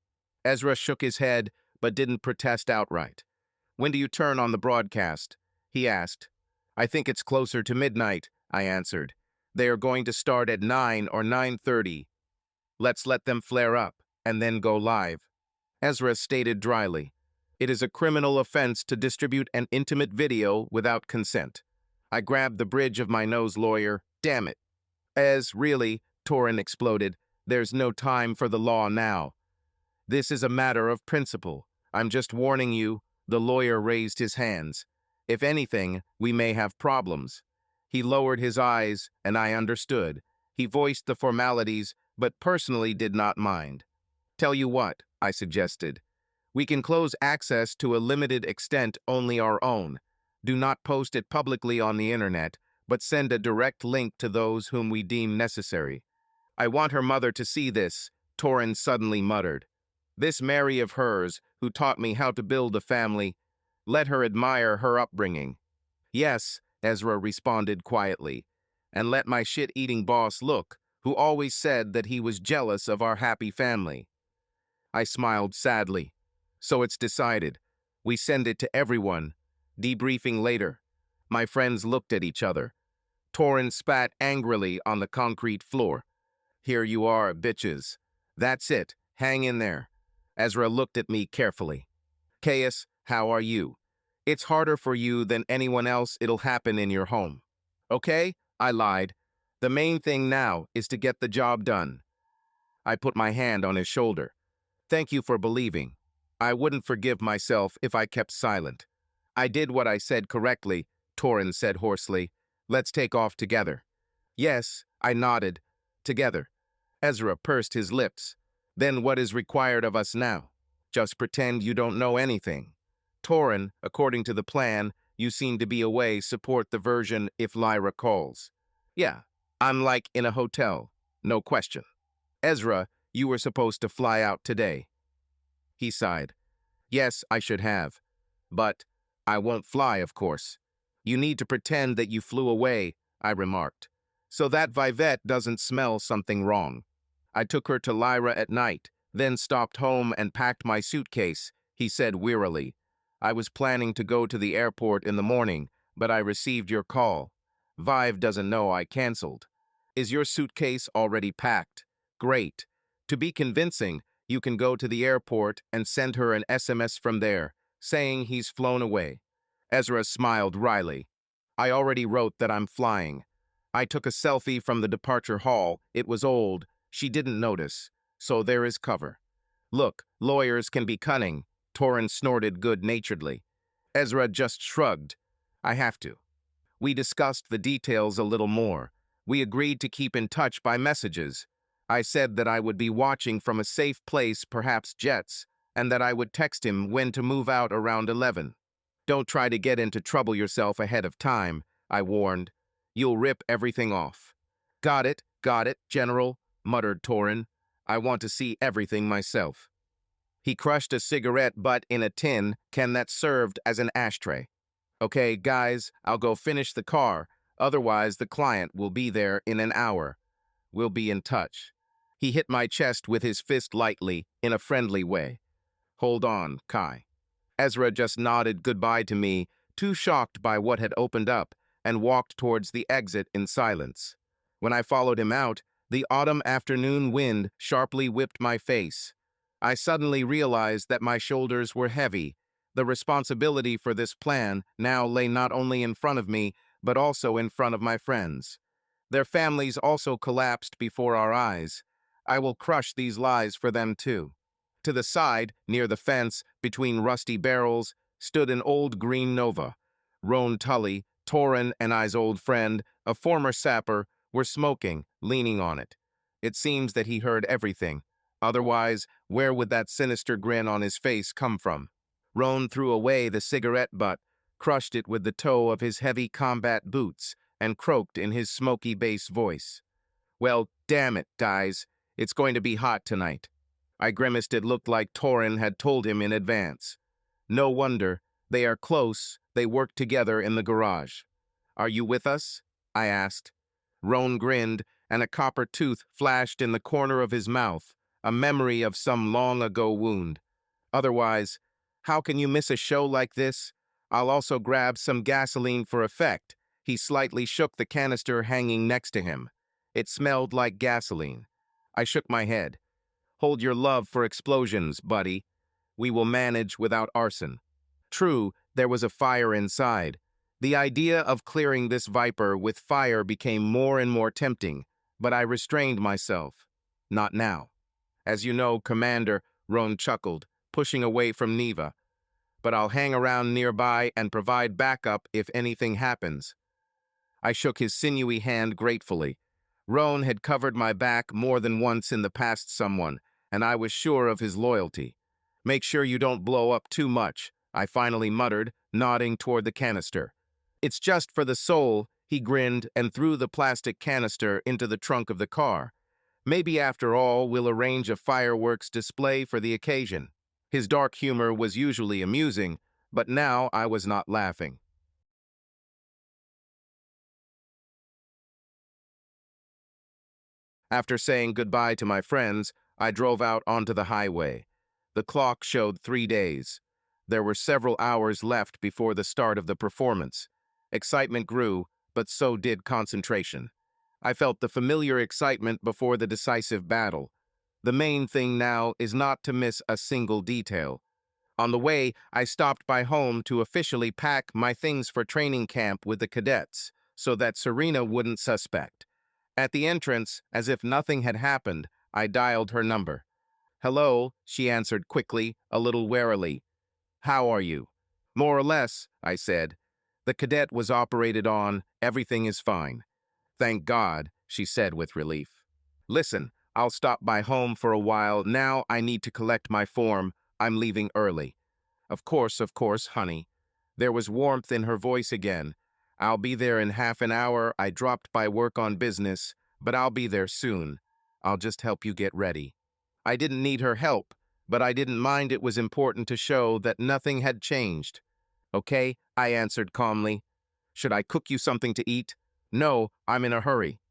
Ezra shook his head, but didn't protest outright. When do you turn on the broadcast? He asked. I think it's closer to midnight, I answered. They are going to start at 9 or 9:30. Let's let them flare up, and then go live. Ezra stated dryly. It is a criminal offense to distribute an intimate video without consent. I grabbed the bridge of my nose, lawyer. Damn it. Really, Torin exploded, there's no time for the law now. This is a matter of principle. I'm just warning you. The lawyer raised his hands. If anything, we may have problems. He lowered his eyes, and I understood. He voiced the formalities, but personally did not mind. Tell you what, I suggested. We can close access to a limited extent only our own. Do not post it publicly on the internet, but send a direct link to those whom we deem necessary. I want her mother to see this, Torin suddenly muttered. This Mary of hers, who taught me how to build a family, let her admire her upbringing. Yes, Ezra responded quietly, and let my shit-eating boss look, who always said that he was jealous of our happy family. I smiled sadly. So it's decided. We send it to everyone. Debriefing later. My friends looked at each other. Torrin spat angrily on the concrete floor. Here you are, bitches. That's it. Hang in there. Ezra looked at me carefully. Caius, how are you? It's harder for you than anyone else. It'll happen in your home. Okay? I lied. The main thing now is to get the job done. I put my hand on his shoulder. Thank you for believing. I wouldn't forgive myself if I kept silent. I did what I said correctly, Torrin said hoarsely. Let's take off together. Yes, I nodded. Together. Ezra pursed his lips. Then what is required of us now? Just pretend you don't know anything. Torrin, according to the plan, you seem to be away. Support the version if Lyra calls. Yeah, I'm like in a hotel. No question. Ezra, you were supposed to fly out today. He sighed. Yes, I should have. But I won't fly, of course. You need to pretend that you flew away, I remarked, so that Vivette doesn't smell something wrong. I took her to Lyra at night, then stopped home and packed my suitcase, he said wearily. I was planning to go to the airport in the morning, but I received your call. Vive doesn't know I canceled. Is your suitcase already packed? Great. To be convincing, you can go to the airport and send her an SMS from there, saying he's flown away. Ezra smiled wryly. I already wrote that I'm flying. I took a selfie from the departure hall. It was old. She didn't notice. So there is cover. Look, lawyers can be cunning, Torrin snorted good-naturedly. Ezra just shrugged. I have to. We discussed the details a little more. We agreed to keep in touch by messages. I said that I would be watching from a safe place, perhaps jets, and that I would text him when to move out around 11. Don't try to get into trouble yourself ahead of time, I warned. You'll rip everything off. Got it, General, muttered Torrin. I want to see everything myself. He crushed a cigarette butt in a tin can that served as an ashtray. Okay, guys, I'll go finish the car. Otherwise, the client will be there in an hour. We'll be in touch. He hit my chest with his fist lightly, in a friendly way. Hold on, Kai. Ezra just nodded goodbye to me, too shocked by what had opened up, and walked towards the exit in silence. When I followed him out, the autumn afternoon wind sharply whipped my face. I suddenly realized that my shoulders were heavy. The responsibility for this plan now lay not only in front of me, but also in front of my friends. Their families also collapsed before our eyes. I will crush these lies for them too. To the side, near the fence, between rusty barrels, stood an old green Nova. Roan Tully, Torrin and I's old friend, a former sapper, were smoking, leaning on it. It seems that he heard everything. Otherwise, where would that sinister grin on his face come from? Roan threw away the cigarette butt, crushed it with the toe of his heavy combat boots, and croaked in his smoky bass voice. Well, damn it, guys. It's going to be hot tonight. I grimaced. It looked like Torrin had told him in advance. No wonder. They are close. They work together in the garage. Are you with us? I asked. Roan grinned, and a copper tooth flashed in the corner of his mouth, a memory of some long-ago wound. Otherwise, how can you miss a show like this? I'll also grab some gasoline for effect. He slightly shook the canister hanging next to him. It smelled like gasoline. I shook my head. Hold your love for explosions, buddy. We will manage without arson. True, there was a fire inside. The idea of clearing this viper with fire became more and more tempting, but I restrained myself. Not now. As you know, Commander, Roan chuckled, pushing away from Neva. But I'll hang around nearby and provide backup if anything happens. I shook his sinewy hand gratefully. Roan had covered my back more than once in the past someone, and I was sure of his loyalty. Make sure you don't blow up too much, I finally muttered, nodding toward the canister. It's just for the soul, he grinned and threw the plastic canister into the trunk of the car. Maybe after all, we'll arrange a fireworks display for the occasion. His dark humor was usually amusing, but now I was not laughing. After saying goodbye to my friends, I drove out onto the highway. The clock showed 3 days. There were several hours left before the start of the performance. Excitement grew, but so did concentration. I felt the familiar excitement before the decisive battle. The main thing now is not to miss a single detail. On the way, I stopped by home to officially pack my things for training camp with the cadets, so that Serena wouldn't suspect. At the entrance, as if nothing had happened, I dialed her number. "Hello," she answered quickly, a little warily. "How are you?" "More or less," I said. "The cadet was operated on. Everything is fine." "Thank God," she said with relief. "Listen, I'll stop by home for a while. Now I need to collect my form. I'm leaving early." Of course, honey." There was warmth in her voice again. "I'll be there in half an hour. I dropped by work on business, but I'll be there soon. I'll just help you get ready." I didn't need her help, but I didn't mind. It was important to show that nothing had changed. "Okay," I answered calmly. "Should I cook you something to eat?" "No, I'm in a hurry."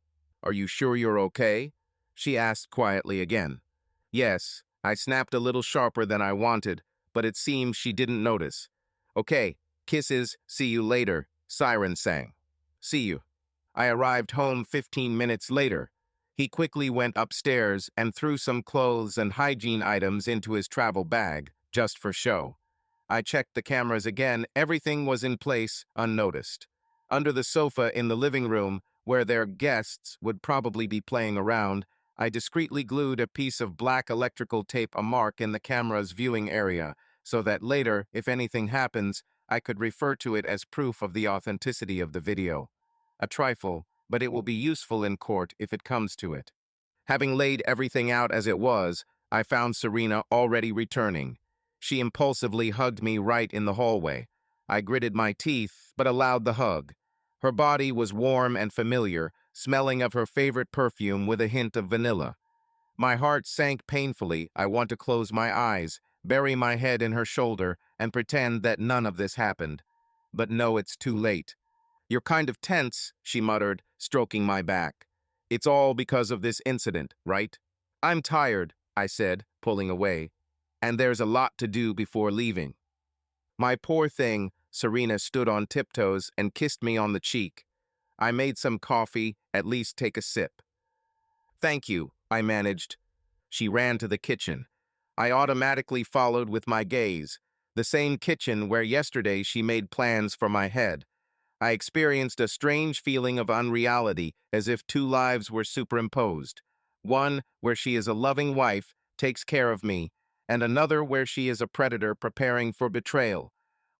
"Are you sure you're okay?" she asked quietly again. "Yes." I snapped a little sharper than I wanted, but it seems she didn't notice. "Okay, kisses, see you later," Siren sang. "See you." I arrived home 15 minutes later. He quickly went upstairs and threw some clothes and hygiene items into his travel bag, just for show. I checked the cameras again. Everything was in place, unnoticed. Under the sofa in the living room, where their guests would probably be playing around, I discreetly glued a piece of black electrical tape, a mark in the camera's viewing area, so that later, if anything happens, I could refer to it as proof of the authenticity of the video. A trifle, but it will be useful in court if it comes to it. Having laid everything out as it was, I found Serena already returning. She impulsively hugged me right in the hallway. I gritted my teeth, but allowed the hug. Her body was warm and familiar, smelling of her favorite perfume with a hint of vanilla. My heart sank painfully. I want to close my eyes, bury my head in her shoulder, and pretend that none of this happened. But no, it's too late. "You're kind of tense," she muttered, stroking my back. "It's all because of this incident, right?" "I'm tired," I said, pulling away. "And there's a lot to do before leaving." "My poor thing," Serena stood on tiptoes and kissed me on the cheek. "I made some coffee, at least take a sip." "Thank you," I managed. She ran to the kitchen. I automatically followed with my gaze, the same kitchen where yesterday she made plans for my head. I experienced a strange feeling of unreality, as if two lives were superimposed. One where she is a loving wife, takes care of me, and another where she is a predator preparing for betrayal.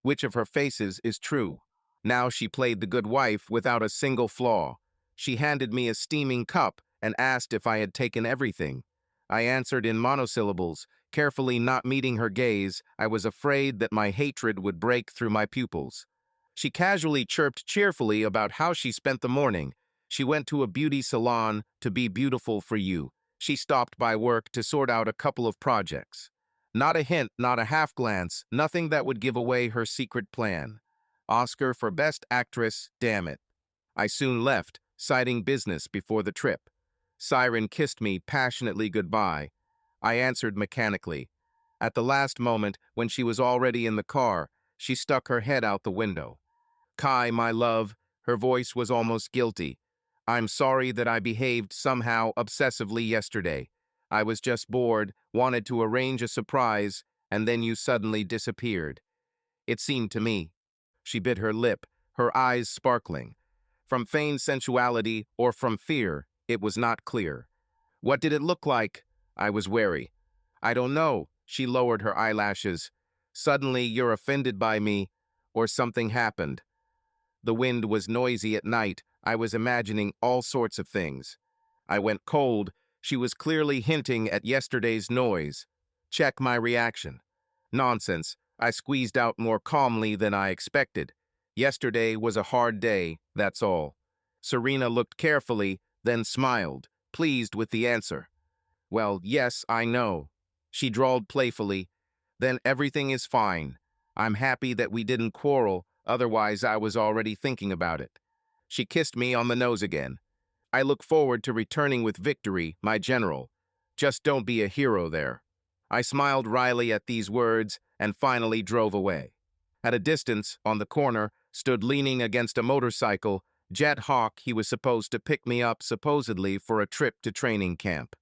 Which of her faces is true? Now she played the good wife without a single flaw. She handed me a steaming cup and asked if I had taken everything. I answered in monosyllables, carefully not meeting her gaze. I was afraid that my hatred would break through my pupils. She casually chirped cheerfully about how she spent the morning. She went to a beauty salon to be beautiful for you. She stopped by work to sort out a couple of projects. Not a hint, not a half glance, nothing that would give away her secret plan. Oscar for Best Actress, damn it. I soon left, citing business before the trip. Siren kissed me passionately goodbye. I answered mechanically. At the last moment, when she was already in the car, she stuck her head out the window. "Kai, my love," her voice was almost guilty. "I'm sorry that I behaved somehow obsessively yesterday. I was just bored, wanted to arrange a surprise, and then you suddenly disappeared. It seemed to me." She bit her lip, her eyes sparkling. From feigned sensuality or from fear, it was not clear. "What did it look like?" I was wary. "I don't know." She lowered her eyelashes. "Suddenly you're offended by me, or something happened." The wind was noisy at night. I was imagining all sorts of things. I went cold. She was clearly hinting at yesterday's noise. Check my reaction. Nonsense. I squeezed out more calmly than I expected. Yesterday was a hard day, that's all. Serena looked carefully, then smiled, pleased with the answer. "Well, yes, I know." She drawled playfully. "Then everything is fine. I'm happy that we didn't quarrel, otherwise I was already thinking about it." She kissed me on the nose again. I look forward to returning with victory, my general. Just don't be a hero there." I smiled wryly at these words and finally drove away. At a distance, on the corner, stood leaning against a motorcycle, Jet Hawk. He was supposed to pick me up supposedly for a trip to training camp.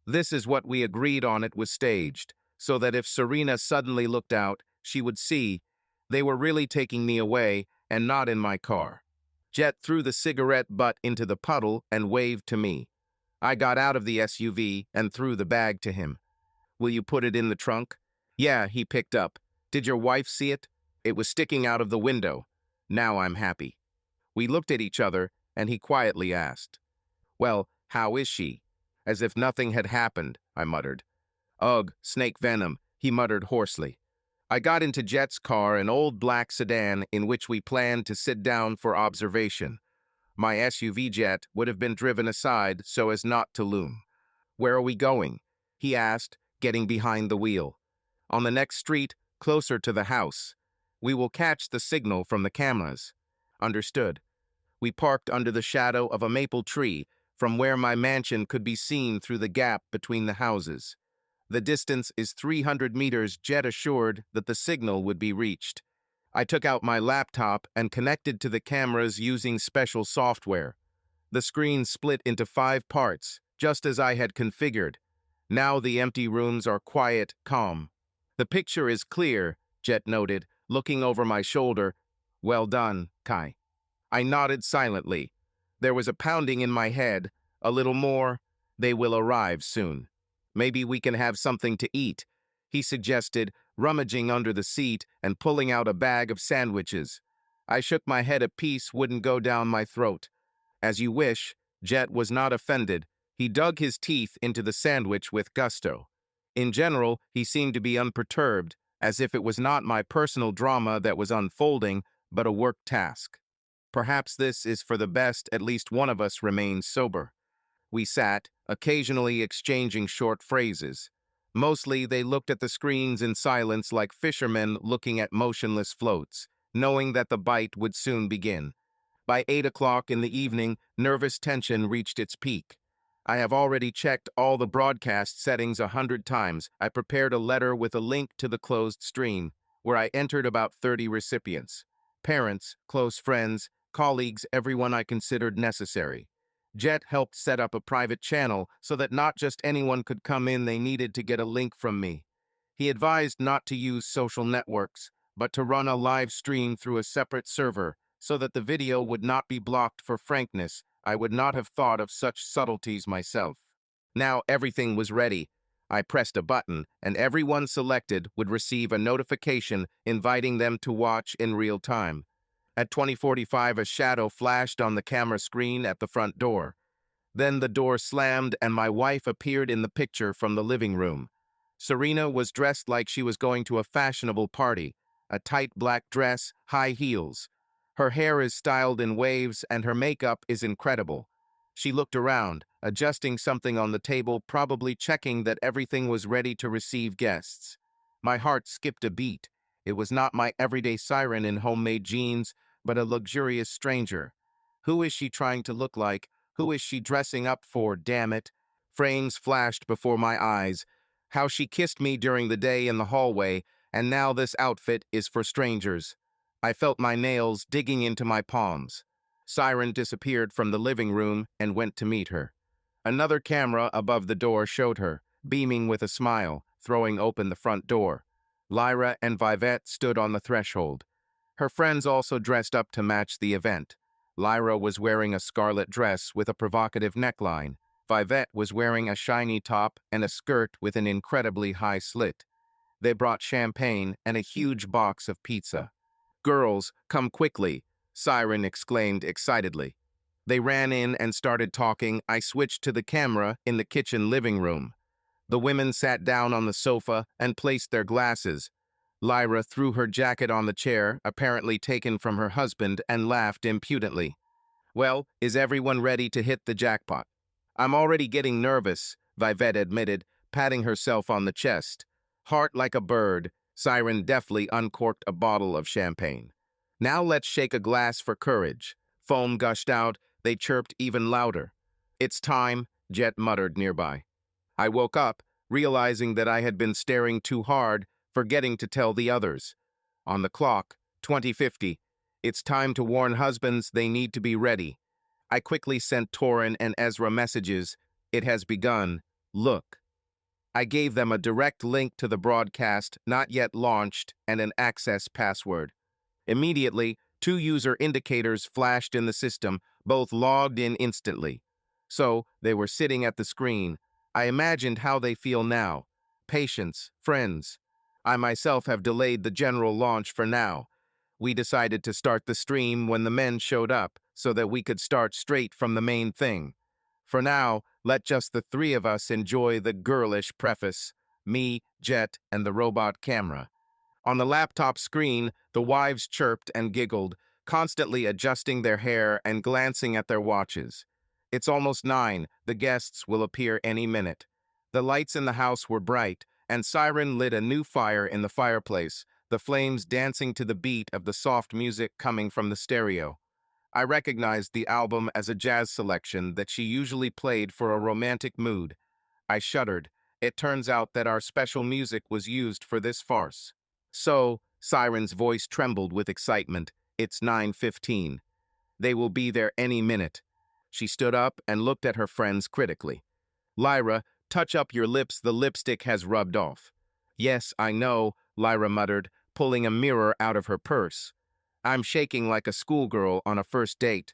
This is what we agreed on. It was staged, so that if Serena suddenly looked out, she would see they were really taking me away and not in my car. Jet threw the cigarette butt into the puddle and waved to me. I got out of the SUV and threw the bag to him. "Will you put it in the trunk?" "Yeah," he picked up. "Did your wife see it?" "It was sticking out of the window." "Now I'm happy." We looked at each other, and he quietly asked, "Well, how is she?" "As if nothing had happened," I muttered. "Ugh, snake venom," he muttered hoarsely. I got into Jet's car, an old black sedan in which we planned to sit down for observation. My SUV Jet would have been driven aside so as not to loom. "Where are we going?" he asked, getting behind the wheel. "On the next street, closer to the house. We will catch the signal from the cameras." "Understood." We parked under the shadow of a maple tree, from where my mansion could be seen through the gap between the houses. "The distance is 300 meters, Jet assured that the signal would be reached. I took out my laptop and connected to the cameras using special software. The screen split into 5 parts, just as I had configured. Now the empty rooms are quiet, calm. "The picture is clear," Jet noted, looking over my shoulder. "Well done, Kai." I nodded silently. There was a pounding in my head. "A little more. They will arrive soon. Maybe we can have something to eat," he suggested, rummaging under the seat and pulling out a bag of sandwiches. I shook my head. A piece wouldn't go down my throat. "As you wish." Jet was not offended. He dug his teeth into the sandwich with gusto. In general, he seemed to be unperturbed, as if it was not my personal drama that was unfolding, but a work task. Perhaps this is for the best. At least one of us remains sober. We sat, occasionally exchanging short phrases. Mostly they looked at the screens in silence like fishermen looking at motionless floats, knowing that the bite would soon begin. By 8 o'clock in the evening, nervous tension reached its peak. I have already checked all the broadcast settings 100 times. I prepared a letter with a link to the closed stream, where I entered about 30 recipients. Parents, close friends, colleagues, everyone I considered necessary. Jet helped set up a private channel so that not just anyone could come in. They needed to get a link from me. He advised not to use social networks, but to run a live stream through a separate server so that the video would not be blocked. For frankness, I would not have thought of such subtleties myself. Now everything was ready. I pressed a button, and everyone selected would receive a notification inviting them to watch in real time. At 20:45, a shadow flashed on the camera screen at the front door. Then the door slammed and my wife appeared in the picture from the living room. Serena was dressed like she was going to a fashionable party, a tight black dress, high heels. Her hair is styled in waves and her makeup is incredible. She looked around, adjusting something on the table, probably checking that everything was ready to receive guests. My heart skipped a beat. It was not my everyday siren in homemade jeans, but a luxurious stranger. Who is she trying to look like? Who is she dressing up for, damn it? Frames flashed before my eyes. How she kissed me during the day in the hallway, and now this outfit is for strangers. I felt my nails digging into my palms. Siren disappeared from the living room and went to meet her. Another camera above the door showed her, beaming with a smile, throwing open the front door. Lyra and Vivette stood on the threshold. Her friends also dressed up to match the event. Lyra was wearing a scarlet dress with a provocative neckline. Vivette was wearing a shiny top and a skirt with an incredibly high slit. They brought champagne and a huge box of pizza. "Girls, come quickly," Siren exclaimed excitedly. They ran in and started talking. I switched to the camera in the kitchen living room. The women sat down on the sofa and placed their glasses. Lyra threw her jacket on the chair, apparently taken from her husband, and laughed impudently. "Well, is everyone ready to hit the jackpot?" "I'm already getting nervous," Vivette admitted, patting herself on the chest. Heart like a bird, Siren deftly uncorked a bottle of champagne. "Now let's shake a glass for courage." Foam gushed out. They chirped even louder. It's time, Jet muttered nearby. I woke up, realizing that I had been staring too hard, forgetting to tell the others. On the clock, 2050. It's time to warn husbands they need to be ready. I quickly sent Torin and Ezra messages. It has begun. Look. I gave them a direct link to the broadcast, not yet launched, and an access password. Immediately, two user indicators flashed in the system, both logged in instantly. So, they were sitting at the screen. I imagined how they feel now. Patience, friends. I myself have delayed the general launch for now. We decided to start the stream when the men showed up, so that we could start straight from the main thing. For now, let just the three of us enjoy the girlish preface, me, Jet, and the robot camera. On the laptop screen, the wives chirped and giggled, constantly adjusting their hair and glancing at their watches. It's almost 9, the guests will appear any minute. The lights in the house were bright, and Siren lit a new fire in the fireplace, the flames dancing to the beat of the soft music coming from the stereo. I recognized the album as a jazz selection that she usually played for a romantic mood. I shuddered. It turns out that our special music was used for this farce. So, Siren's voice trembled with excitement. It's 9:15. They will be there any minute. She stood up and looked at her friends critically. Lyra, touch up your lips, the lipstick has rubbed off. Yes, I know, Lyra muttered, pulling a mirror out of her purse. I'm shaking like a schoolgirl on a first date.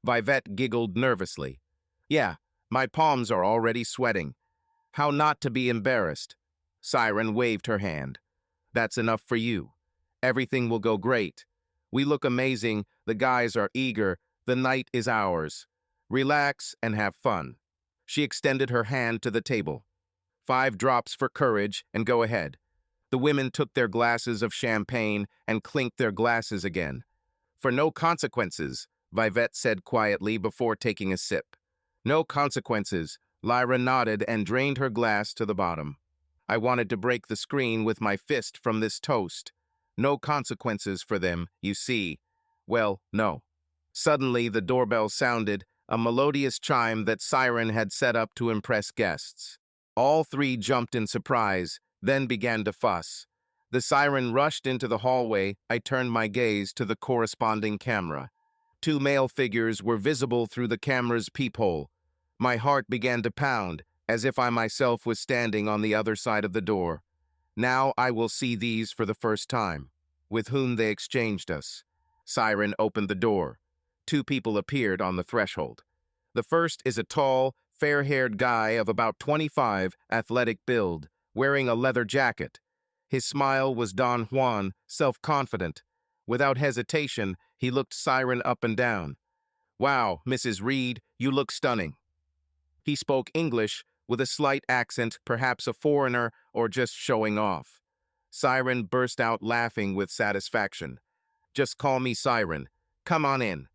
Vivette giggled nervously. Yeah, my palms are already sweating. How not to be embarrassed? Siren waved her hand. That's enough for you. Everything will go great. We look amazing, the guys are eager, the night is ours. Relax and have fun. She extended her hand to the table. 5 drops for courage and go ahead. The women took their glasses of champagne and clinked their glasses again. For no consequences, Vivette said quietly before taking a sip. No consequences, Lyra nodded and drained her glass to the bottom. I wanted to break the screen with my fist from this toast. No consequences for them, you see. Well, no. Suddenly, the doorbell sounded, a melodious chime that Siren had set up to impress guests. All 3 jumped in surprise, then began to fuss. The siren rushed into the hallway. I turned my gaze to the corresponding camera. 2 male figures were visible through the camera's peephole. My heart began to pound, as if I myself was standing on the other side of the door. Now I will see these for the first time. With whom they exchanged us. Siren opened the door. 2 people appeared on the threshold. The first is a tall, fair-haired guy of about 25, athletic build, wearing a leather jacket. His smile was Don Juan, self-confident. Without hesitation, he looked Siren up and down. Wow, Mrs. Reed, you look stunning. He spoke English with a slight accent, perhaps a foreigner or just showing off. Siren burst out laughing with satisfaction. Just call me Siren. Come on in.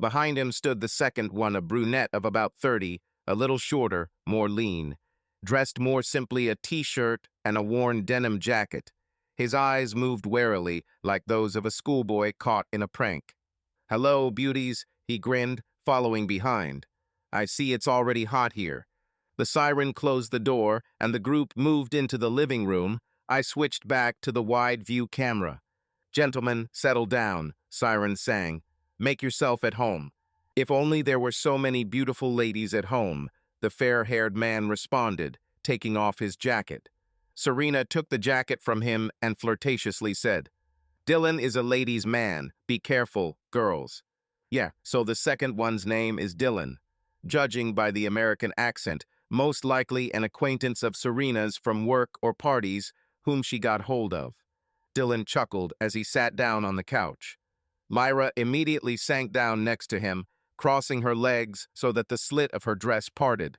Behind him stood the second one, a brunette of about 30, a little shorter, more lean. Dressed more simply, a t-shirt and a worn denim jacket. His eyes moved warily, like those of a schoolboy caught in a prank. Hello, beauties, he grinned, following behind. I see it's already hot here. The siren closed the door, and the group moved into the living room. I switched back to the wide-view camera. Gentlemen, settle down, Siren sang. Make yourself at home. If only there were so many beautiful ladies at home, the fair-haired man responded, taking off his jacket. Serena took the jacket from him and flirtatiously said, Dylan is a ladies' man. Be careful, girls. Yeah, so the second one's name is Dylan. Judging by the American accent, most likely an acquaintance of Serena's from work or parties whom she got hold of. Dylan chuckled as he sat down on the couch. Lyra immediately sank down next to him, crossing her legs so that the slit of her dress parted.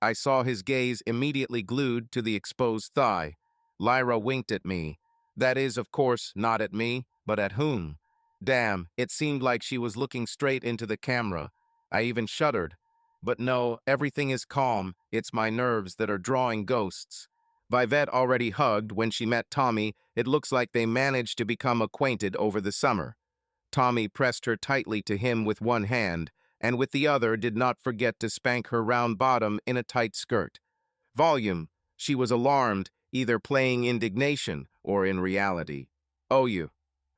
I saw his gaze immediately glued to the exposed thigh. Lyra winked at me. That is, of course, not at me, but at whom? Damn, it seemed like she was looking straight into the camera. I even shuddered. But no, everything is calm. It's my nerves that are drawing ghosts. Vivette already hugged when she met Tommy. It looks like they managed to become acquainted over the summer. Tommy pressed her tightly to him with one hand, and with the other did not forget to spank her round bottom in a tight skirt. Volume. She was alarmed, either playing indignation or in reality. "Oh, you."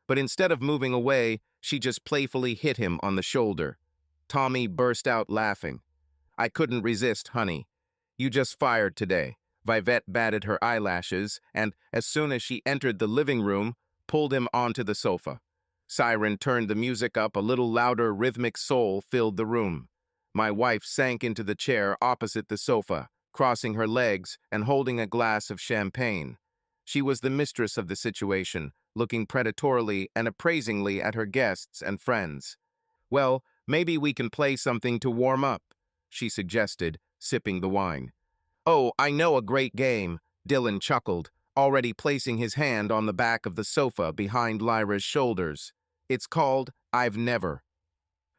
But instead of moving away, she just playfully hit him on the shoulder. Tommy burst out laughing. "I couldn't resist, honey. You just fired today." Vivette batted her eyelashes and, as soon as she entered the living room, pulled him onto the sofa. Siren turned the music up a little louder. Rhythmic soul filled the room. My wife sank into the chair opposite the sofa, crossing her legs and holding a glass of champagne. She was the mistress of the situation, looking predatorily and appraisingly at her guests and friends. "Well, maybe we can play something to warm up," she suggested, sipping the wine. "Oh, I know a great game," Dylan chuckled, already placing his hand on the back of the sofa behind Lyra's shoulders. "It's called I've Never."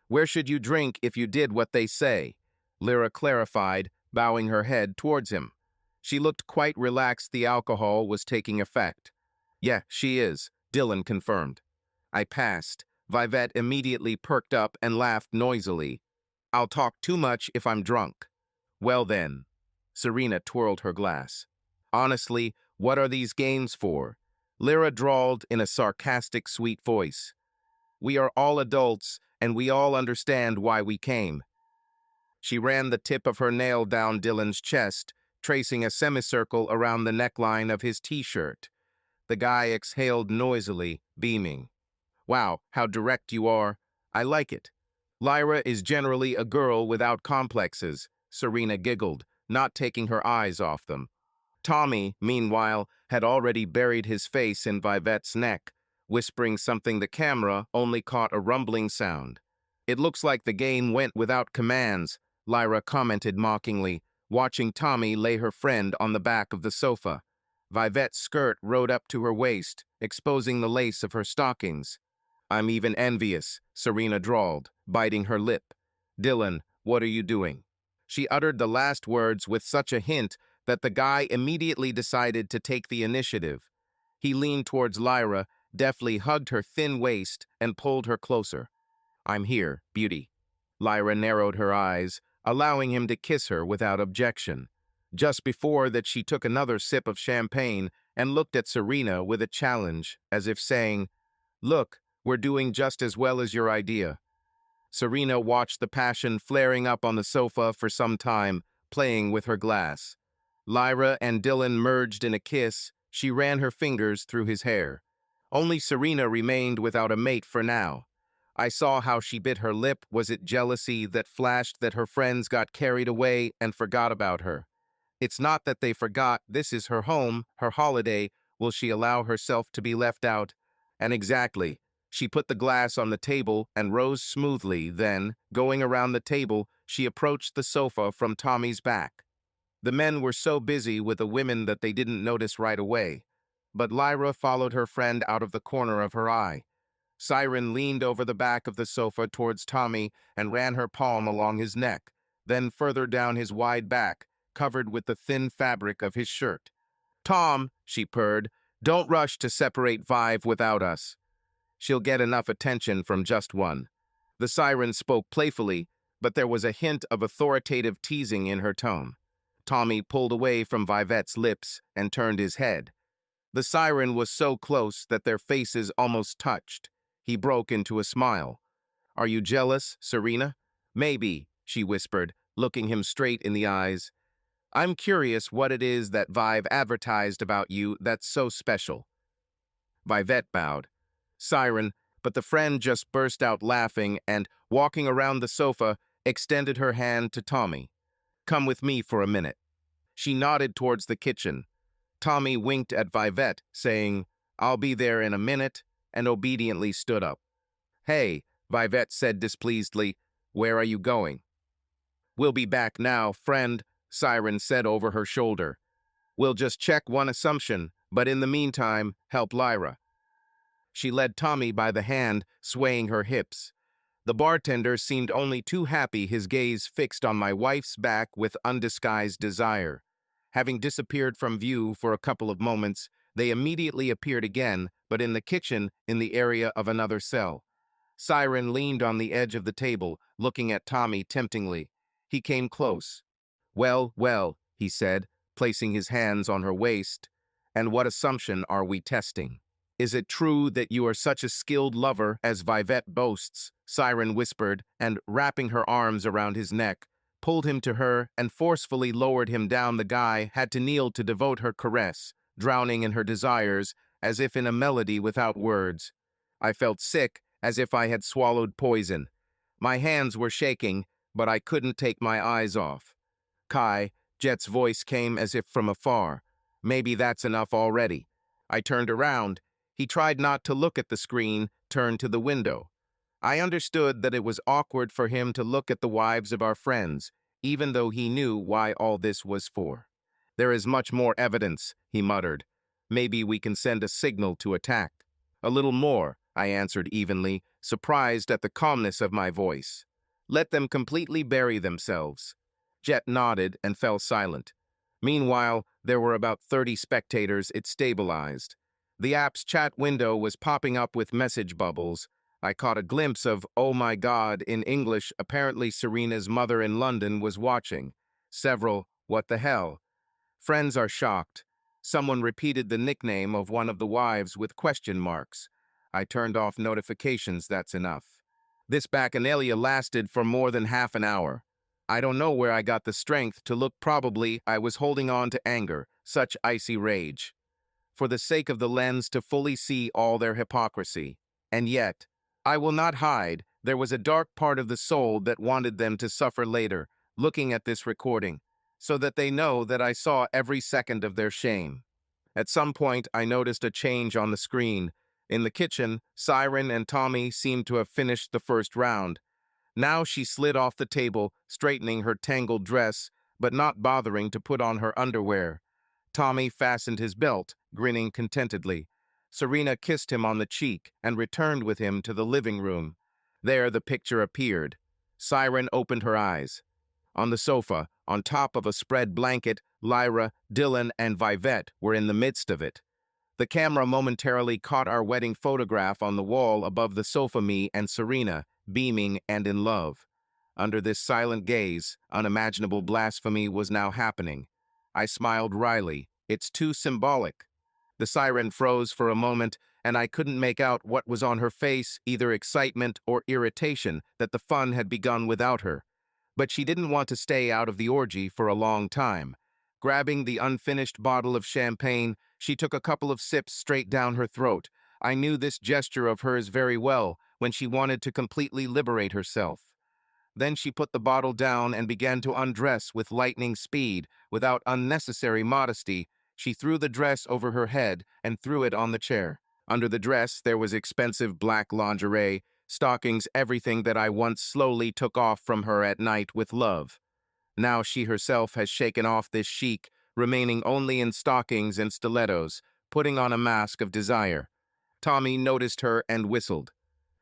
"Where should you drink if you did what they say?" Lyra clarified, bowing her head towards him. She looked quite relaxed. The alcohol was taking effect. "Yeah, she is," Dylan confirmed. I passed. Vivette immediately perked up and laughed noisily. "I'll talk too much if I'm drunk." "Well then." Serena twirled her glass. "Honestly, what are these games for?" Lyra drawled in a sarcastic, sweet voice. "We are all adults, and we all understand why we came." She ran the tip of her nail down Dylan's chest, tracing a semicircle around the neckline of his t-shirt. The guy exhaled noisily, beaming. "Wow, how direct you are. I like it." "Lyra is generally a girl without complexes," Serena giggled, not taking her eyes off them. Tommy, meanwhile, had already buried his face in Vivette's neck, whispering something. The camera only caught a rumbling sound. "It looks like the game went without commands," Lyra commented mockingly, watching Tommy lay her friend on the back of the sofa. Vivette's skirt rode up to her waist, exposing the lace of her stockings. "I'm even envious," Serena drawled, biting her lip. "Dylan, what are you doing?" She uttered the last words with such a hint that the guy immediately decided to take the initiative. He leaned towards Lyra, deftly hugged her thin waist, and pulled her closer. "I'm here, beauty." Lyra narrowed her eyes, allowing him to kiss her without objection. Just before that, she took another sip of champagne and looked at Serena with a challenge, as if saying, "Look, we're doing just as well as your idea." Serena watched the passion flaring up on the sofa for some time, playing with her glass. Lyra and Dylan merged in a kiss. She ran her fingers through his hair. Only Serena remained without a mate for now. I saw how she bit her lip. Was it jealousy that flashed that her friends got carried away and forgot about her? It's not that they forgot. This is her home, her holiday. Will she allow herself to be left out? And exactly. She put the glass on the table and rose smoothly. Then, going around the table, she approached the sofa from Tommy's back. The men were so busy with the women that they didn't notice right away. But Lyra followed her friend out of the corner of her eye. Siren leaned over the back of the sofa towards Tommy and ran her palm along his neck, then further down his wide back, covered with the thin fabric of his shirt. "Tom," she purred, "don't rush to separate Vive without us. She'll get enough attention from just one." The siren spoke playfully, but there was a hint of authoritative teasing in her tone. Tommy pulled away from Vivette's lips and turned his head. The siren was so close that their faces almost touched. He broke into a smile. "Are you jealous, Serena?" "Maybe," she whispered, looking him straight in the eyes. "I'm curious what it is that Vive advertised about you that's so special." Vivette bowed. "Siren," but the friend just burst out laughing and, walking around the sofa, extended her hand to Tommy. "Come with me for a minute." She nodded towards the kitchen. Tommy winked at Vivette, saying, "I'll be there in a minute," and obediently stood up. "Hey," Vivette said displeasedly, "where are you going?" "We'll be back now, friend," Siren said over her shoulder. "We'll just check one assumption, but in the meantime, help Lyra." She led Tommy by the hand, swaying her hips. The bartender seemed only too happy, his gaze fixed on my wife's back with undisguised desire. Having disappeared from view for a couple of moments, they immediately appeared again, but in the kitchen, in the area of another cell. Siren leaned on the edge of the table, looking at Tommy temptingly. He came close. "Well, well," he said, placing his hands on her waist. "And what assumption are we testing? Is it true that you are such a skilled lover as Vivette boasts?" Siren whispered, and, wrapping her arms around his neck, pulled him to her and forcefully lowered him down. The guy had to kneel to devote her caress, drowning in her desires, as if in a melody without words. I felt sick, as if I had swallowed poison. My hands were shaking, but I couldn't take my eyes off. "Kai," Jet's voice came as if from afar. "Maybe that's enough already." I turned around. He tried not to look at the screen, turned to the window. I understood that it was awkward for him to look at the wives of our friends, even though he knew why all this was for. "There is much more evidence," he muttered. "Maybe we can send a signal to attack." "A little more," I answered evenly, surprised at the calmness of my voice. "Let them completely bury themselves." Jet nodded and fell silent. Meanwhile, there were about 30 spectators. It stabilized. The app's chat window was popping up with message bubbles. I caught a glimpse of "Oh my God" in English. Apparently Serena's mother in London was watching. Several "What the hell?" Friends are shocked. Someone repeated the nickname of one of the wives with question marks. I turned off notifications. That's enough. This bacchanalia lasted for more than half an hour. I don't know where I got the strength to look. Probably I was holding on to anger, such icy rage, for the sake of the lens to fully see all their hypocrisy. And yet, I will not hide, there was a dark part of the soul that wanted them to suffer later, looking at this recording, so that they know that I saw every second of their shame. At some point, I noticed a change on the screen. In the kitchen, Siren and Tommy seemed to have finished the first round. Now she slid off the table, straightening her tangled dress, but not bothering to put on her underwear. Tommy fastened his belt, grinning contentedly. Serena kissed him on the cheek and returned with him to the living room. There the picture appeared. Siren opened her eyes. On the sofa, on top of a spread blanket, Lyra, Dylan, and Vivette were in the midst of it. The camera momentarily caught our wedding photograph on the wall above the sofa, me and Serena, beaming and in love. Under this silent gaze, unimaginable blasphemy was now happening. I smiled wryly. "It's too symbolic." The siren froze for a moment, and I couldn't make out what was on her face, either excitement or irritation that the fun had begun without her. But she didn't want to stay out of the orgy for a long time. Grabbing the unfinished bottle of champagne, she took a couple of sips straight down her throat. I knew this gesture of hers very well, when she wanted to completely liberate herself. Then she put the bottle down and began to undress with lightning speed. Without unnecessary modesty, she threw the dress over her head and threw it on the chair. Under the dress, there was expensive black lingerie, stockings, everything that I once slowly took off from her at night with love. Now she herself has shaken off this chic, remaining only in stockings and stilettos, putting on a mask of desire. Tommy noticed her and whistled.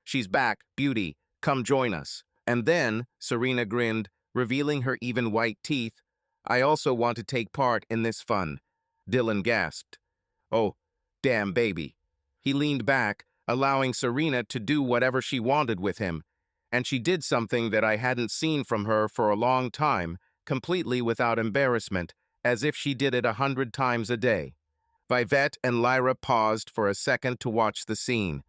"She's back, beauty. Come join us." And then, Serena grinned, revealing her even white teeth. "I also want to take part in this fun." Dylan gasped. "Oh, damn, baby." He leaned back, allowing Serena to do whatever she wanted with him. And she did something that I hadn't seen from her for a long time, completely without embarrassment, as if she did it 100 times a day. Vivette and Lyra paused for a second to watch the scene.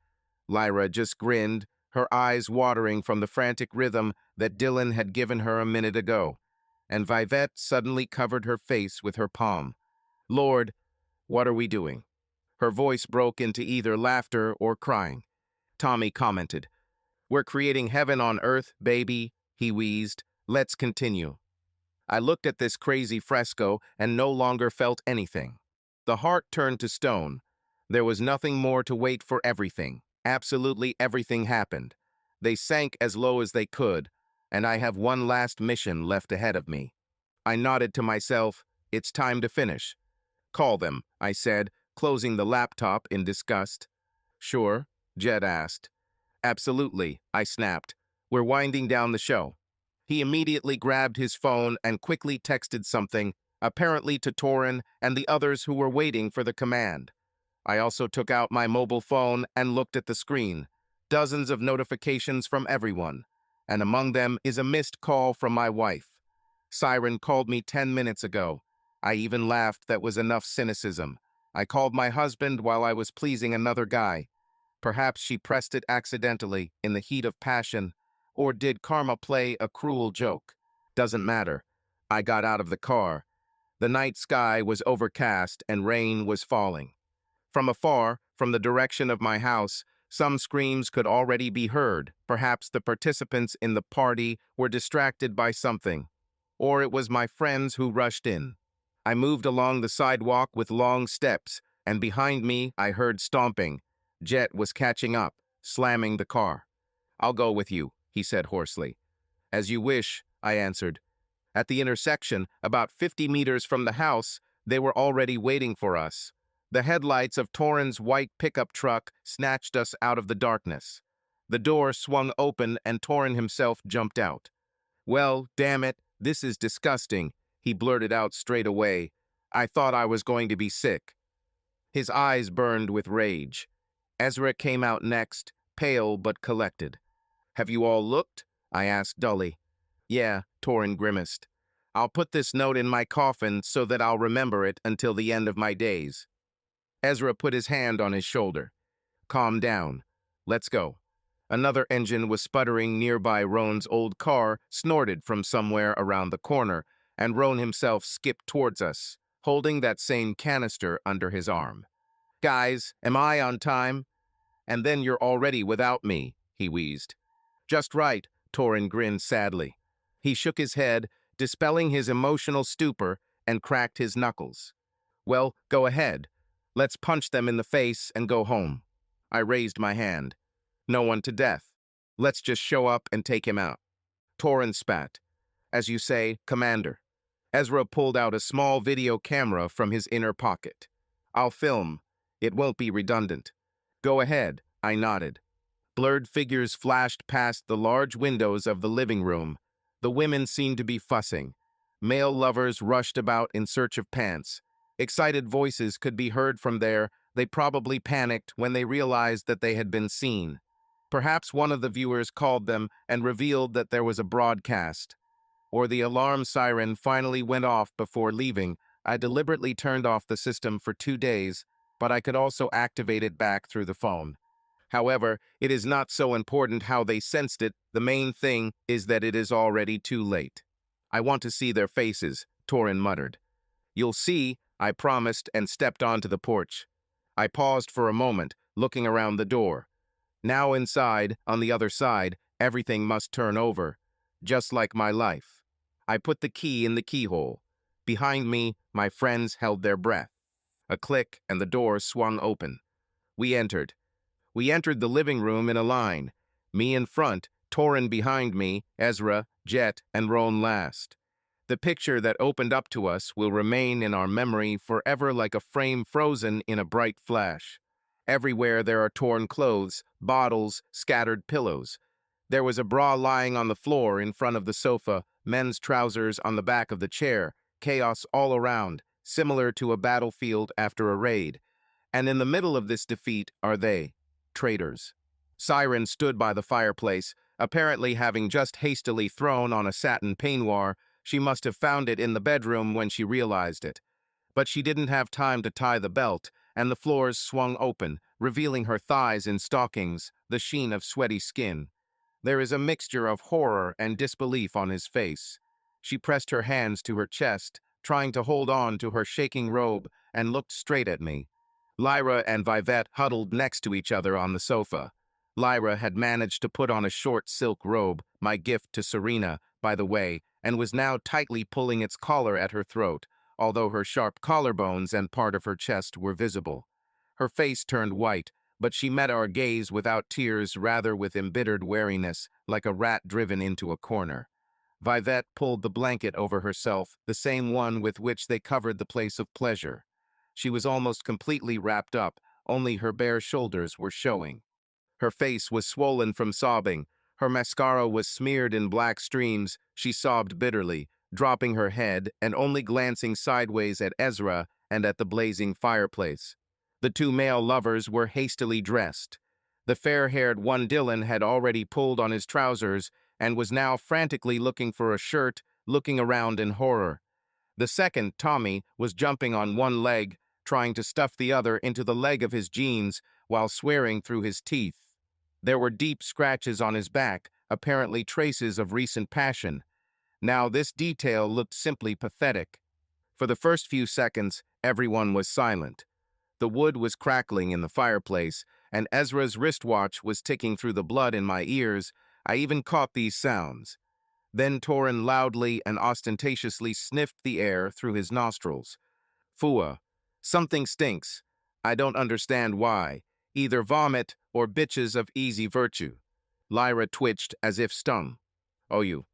Lyra just grinned, her eyes watering from the frantic rhythm that Dylan had given her a minute ago. And Vivette suddenly covered her face with her palm. "Lord, what are we doing?" Her voice broke into either laughter or crying. Tommy commented, "We're creating heaven on earth, baby," he wheezed. "Let's continue." I looked at this crazy fresco and no longer felt anything. The heart turned to stone. There was nothing more to wait for. Everything, absolutely everything happened. They sank as low as they could, and I have one last mission left ahead of me. I nodded to myself. It's time to finish. "Call them," I said, closing the laptop in disgust. "Sure?" Jed asked. "Absolutely," I snapped. "We're winding down the show." He immediately grabbed his phone and quickly texted something, apparently to Torin and the others who were waiting for the command. I also took out my mobile phone and looked at the screen. dozens of notifications from everyone, and among them is a missed call from my wife. Siren called me 10 minutes ago. I even laughed. That was enough cynicism. I called my husband while I was pleasing another guy. Perhaps she pressed it accidentally in the heat of passion, or did karma play a cruel joke? Doesn't matter. I got out of the car. The night sky was overcast and rain was falling. From afar, from the direction of my house, some screams could already be heard. Perhaps the participants in the party were distracted by something. Or it was my friends who rushed in. I moved along the sidewalk with long steps, and behind me I heard stomping. Jet was catching up, slamming the car. "I'll go with you," he said hoarsely. "As you wish," I answered. At the intersection, about 50 meters from the house, they were already waiting for us. The headlights of Torin's white pickup truck snatched us out of the darkness. The door swung open and Torin himself jumped out. "Well, damn it, this is disgusting," he blurted out straight away. "I thought I was going to be sick." His eyes burned with rage. Ezra came out next, pale but collected. "Have you all looked?" I asked dully. "Yeah," Torin grimaced. "I'll put this note in my coffin so that I'll remember it until the end of my days." Ezra put his hand on his shoulder. "Calm down. Let's go." Another engine was sputtering nearby. Roan's old car snorted from somewhere around the corner, and Roan himself skipped towards us, holding that same canister under his arm. "Guys, am I on time?" "And then you're already without me," he wheezed. "Just right," Torin grinned sadly. He shook his head, dispelling his emotional stupor, and cracked his knuckles. "Well, go ahead. Let's punch them in the face and go home." I raised my hand. "No one to death. Let's just show up and take him out." Torin spat. "As you say, Commander." Ezra pulled out a small video camera from his inner pocket. "I'll film. It won't be redundant." "Go ahead," I nodded. Blurred figures flashed past the large windows of the living room. The women seemed to be fussing. Male lovers rushed about in search of pants. Excited voices could be heard from there. They probably panicked when they realized that they had been seen. Perhaps one of the viewers called them and revealed that there was a broadcast. Or the alarm siren finally went off before leaving. I deliberately turned off the system for 2 days, but I could also activate it back through the phone. However, it is not so important how they sensed it. The main thing is that it is already too late. "I want to see their faces," Torin muttered. "You'll see," I promised and stepped onto the porch. I paused for a moment, looking around the door. Now inside, on the other side, everything must turn over, just like my life. I put the key in the keyhole. Behind me, my friends held their breath. A click and the door swung open. We entered. We entered the living room in a line. Me in front, Torin behind me, Ezra, Jet, and Roan last. The picture that opened up to us will remain in our memory forever like a frame frozen in a bright flash. Everywhere there are torn clothes, bottles, scattered pillows. There was a bra lying on the floor in front of the sofa, men's trousers on the back of the chair, chaos all around, similar to a battlefield after a raid. And in the middle of this defeat are they, traitors. Siren stood by the fireplace, apparently having just hastily thrown on a satin peignoir. She must have found it in the bedroom when she realized it. But she didn't have time to tie the belt, and the floors swung open, revealing her thighs in stockings, the sheen of sweaty skin. There is a mixture of horror and disbelief on his face. She pressed her hands to her chest, trying to hold on to her shaking robe, and looked straight at me. Lyra and Vivette huddled next to each other on the sofa. Lyra had managed to put on a short silk robe, my gift to Serena, by the way, and was now tightly pulling its collar at her throat, although her sharp collarbones and part of her chest were visible. Her face turned white, but she met our gaze without tears, rather with embittered wariness, like a rat driven into a corner. Vivette pulled the blanket over herself, the same one with which they covered the place of pleasure. She was almost completely wrapped up, only her bare shoulders were showing. Her face was swollen from sobbing. Her mascara was smeared in black streams. She sobbed bitterly, dropping her head and only glancing sideways at Ezra and at the blazing fireplace. The two male lovers were hastily dressed. The fair-haired one Dylan had already pulled on his trousers and was now frantically looking for a shirt, looking around in horror. The second, Tommy, was jumping on one leg, trying to stuff the other into the leg of his jeans while swearing through his teeth. There were deep scratches on his back, apparently traces of recent passion. Now this detail looked simply pathetic. For the first few seconds, everyone was silent. The wood was crackling in the fireplace, and Ezra's wristwatch was ticking through the blood in my ears. I even caught these sounds. Then Torin loudly and ostentatiously sniffed the air through his nostrils. Fua. Something stinks. I don't understand why. Either vomit or bitches of easy virtue. Lyra twitched as if stung. Oh, you.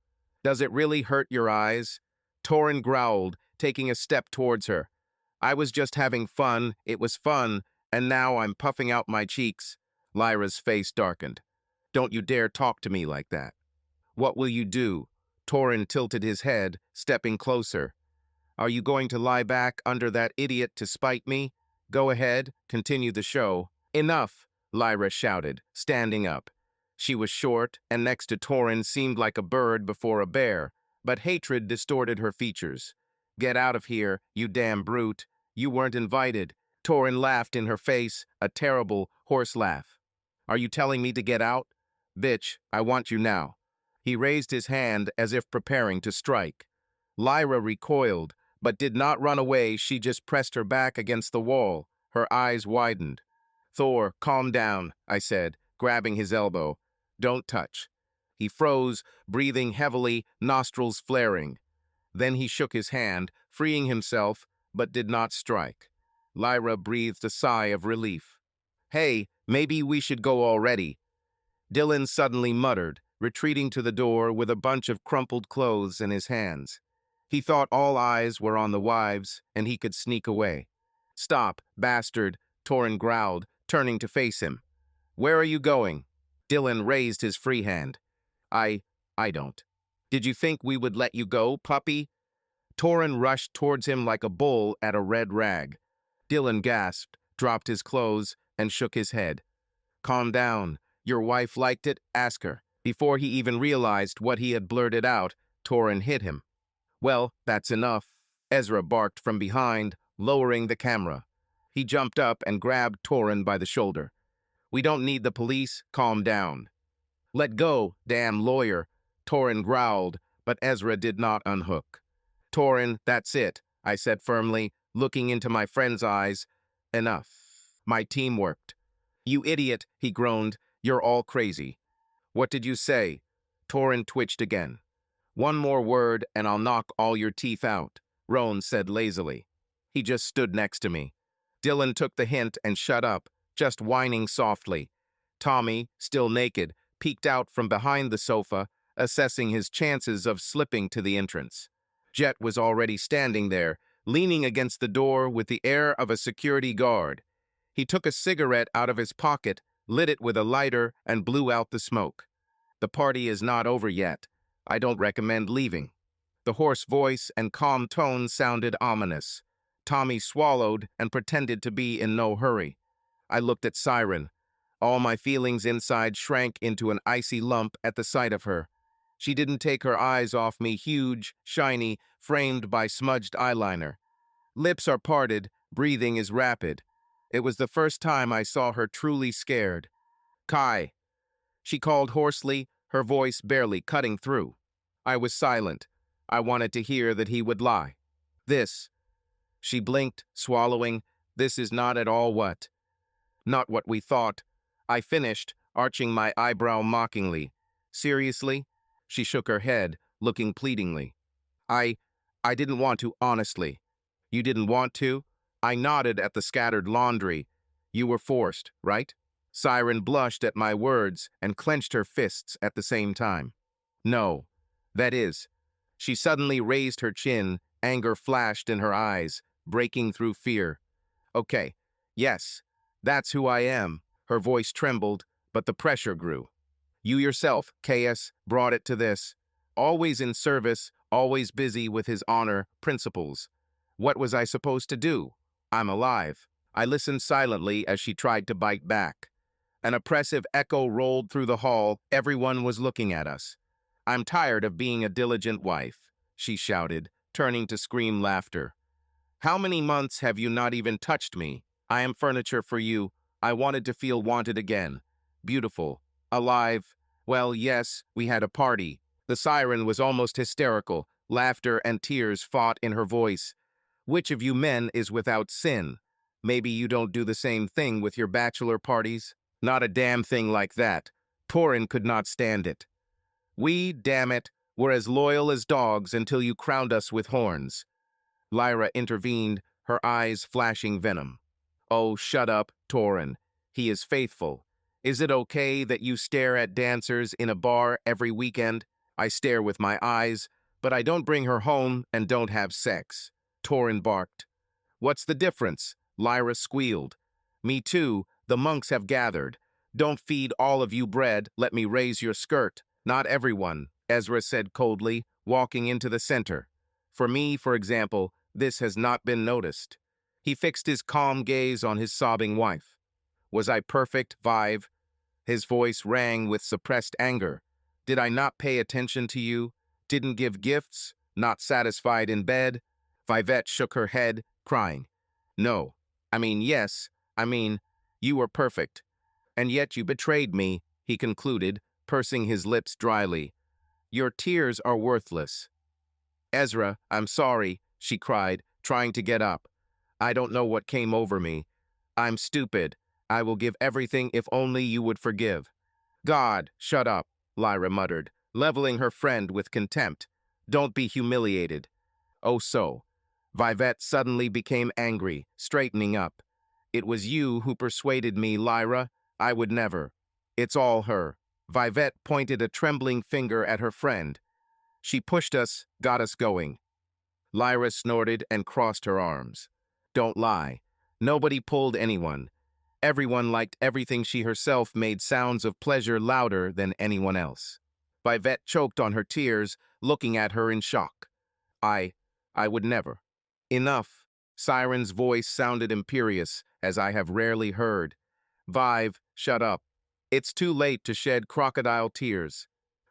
Does it really hurt your eyes? Torin growled, taking a step towards her. I was just having fun, it was fun, and now I'm puffing out my cheeks. Lyra's face darkened. Don't you dare talk to me like that. What will you do? Torin tilted his head, stepping closer. Are you going to lie back under that idiot to spite me? Go ahead, continue the show. Enough, Lyra shouted, standing up. She was short, and next to Torin seemed like a bird before a bear, but hatred distorted her features. Get out of here, you damn brute. You weren't invited. Torin laughed in her face, a terrible, hoarse laugh. Are you telling me to get out? Bitch, I want you now. He raised his hand as if preparing to strike. Lyra recoiled, but did not run away. She just pressed her back against the wall. Her eyes widened. Thor, calm down, I said, grabbing his elbow. Don't touch. He froze, breathing heavily, nostrils flaring. Then he shook his hand, freeing himself, but did not strike. Lyra breathed a sigh of relief. Hey, maybe we should go already. Dylan suddenly muttered, retreating to the door with a bunch of crumpled clothes in his hands. He thought all eyes were on the wives, and he could sneak away. Stop, bastard, Torin growled, turning to face him. Where are you going? Dylan raised his free hand. I don't. Did you think we would let you go, puppy? Torin rushed towards him like a bull at a red rag. Dylan gasped, dropped his clothes, and shook his head. Calm down. Your wife liked it? Ask her. Before he even realized what he had blurted out, Torin hit him. Well, that's enough. Ezra barked from behind, lowering the camera. He jumped up and grabbed Torin by the shoulder. We don't need the police. Calm down. Let go, damn lawyer, Torin growled, but Ezra did not unhook. Torin, that's it, I said firmly, looking into my friend's eyes. Enough. My team worked. You idiot, he groaned. You're all crazy. What did you say? Torin twitched again. One more word and I'll knock all your teeth out, Roan said lazily. He just stood next to me. Dylan took the hint and shut up, just whining softly. Tommy, still naked, peeked out from behind the sofa, assessing his chances of slipping to the entrance. Jet was already standing there, leaning against the door with the air of a security guard. He took a cigarette out of his pocket, lit it with a lighter, and blew out the smoke. The party is not over yet. I don't recommend leaving. The hoarse voice and calm tone sounded ominous. Tommy swallowed and pretended to be in no hurry. I looked at Siren. All my feelings inside shrank into an icy lump at the sight of her. She didn't take her eyes off me, huge, shiny, framed by smudged eyeliner. Lips are parted, breathing is rapid. It was the first time I saw her truly scared. Kai, she called hoarsely, her voice barely cutting through. I was silent. I wanted to hear that he would lie. This. She blinked, swallowing. This is not at all what. Not what we thought. I finished, arching my eyebrow mockingly. Seriously? She shook her head, looking pleadingly. I didn't want to, honestly. You didn't want to? I nodded at the scattered laundry. You were forced, right? Siren blushed at my words and clenched her fists at the same time. No. That is. She suddenly raised her chin, anger flashed in her eyes, breaking through fear. Okay. Yes. That's who I am. Her voice trembled, but the pressure grew. You yourself, Chaos, brought it to this. Always in service, always busy with his honor, principles. What was I supposed to do? I'm alive. I listened silently as she tried to bite back. An oppressive echo rolled through the hall. Everyone was looking at us. "I'm tired of being a diligent wife," she shouted, turning to scream laughter. "How many months have you not even touched me? I am furniture for you. I wanted to feel wanted again. Beautiful. Alive. Well, yes, we had a party." The siren was almost hysterical. Laughter and tears fought in her voice. "Which of you men is without sin? Maybe you don't do the same thing with your bachelor parties?" "Not a damn thing like that." Torin could not stand it. "We, damn it, were as loyal as dogs until you crowned us with horns." Lyra intervened, her eyes flashing venom. "Oh, shut up, Torin. He is faithful. Is it okay that you stare at dancers in a bar every weekend?" "I stare with my eyes, but I don't bring her home and don't have sex," Torin barked. "What's the difference?" Lyra squealed. "Me too. The monks have gathered. Don't feed all of you bread. Let me raise your skirt." "Not everyone," Ezra said coldly, walking into the center. "For me, for example, this has not been noticed." He fixed his calm gaze on his sobbing wife. "Was I perfect, Vive?" His voice rang with suppressed anger. "Did I not pay attention to you? Didn't give gifts? Not satisfied in bed?" Vivette shook her head, crying. "No. Yes. You were perfect. And yet you betrayed me," he concluded, pursing his lips dryly. "Your tears are worthless." "Ezra, I'm sorry," she cried, trying to get up. "I don't know what came over me. I'm stupid. I will give everything if only you would forgive." "God, shut up," Lyra muttered, leveling her friend with contempt. "Don't be humiliated." "Oh so." Vivette suddenly became angry, straightening up. "It was you who persuaded me, Lyra. I would never." "It's all her." Vivette pointed a trembling finger at her friend. "She pushed us, got us going." Lyra snorted and crossed her arms. "Don't lie. Nobody pulled anyone. Everyone liked everything she herself made sounds of pleasure louder than anyone else." Vivette choked on her tears, looking at her in shock. I would never." "Enough." Siren's voice sounded imperious, as I have rarely heard. "Vive, shut up. It's too late to shed crocodile tears."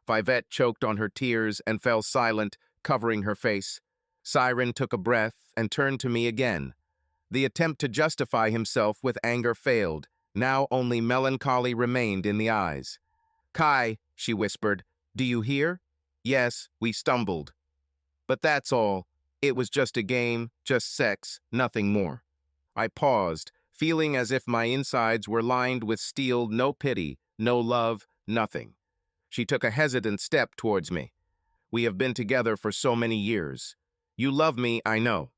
Vivette choked on her tears and fell silent, covering her face. Siren took a breath and turned to me again. The attempt to justify himself with anger failed. Now only melancholy remained in the eyes. "Kai," she whispered, "do you hear?" "Yes, we stumbled. But that's all. It was just a game, just sex, nothing more." I paused, feeling as if my insides were lined with steel. No pity, no love, nothing. She took a hesitant step towards me. "We have been together for so many years. You love me, I know."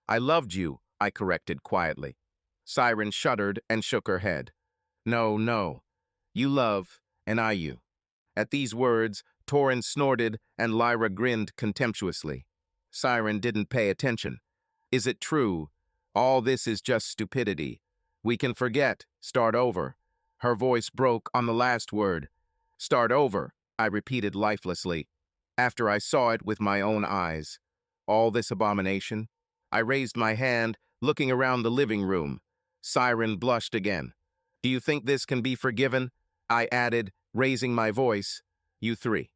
"I loved you," I corrected quietly. Siren shuddered and shook her head. "No, no. You love, and I you." At these words, Torin snorted and Lyra grinned contemptuously. Siren didn't pay attention. "Is it true? All this is just stupidity. We can forget, start over." Her voice broke on the last word. "Start over," I repeated lifelessly, after I saw it with my own eyes. All this abomination? I raised my hand, looking around the living room. Siren blushed again. "Do you think this can be forgiven?" I added, raising my voice. "You three."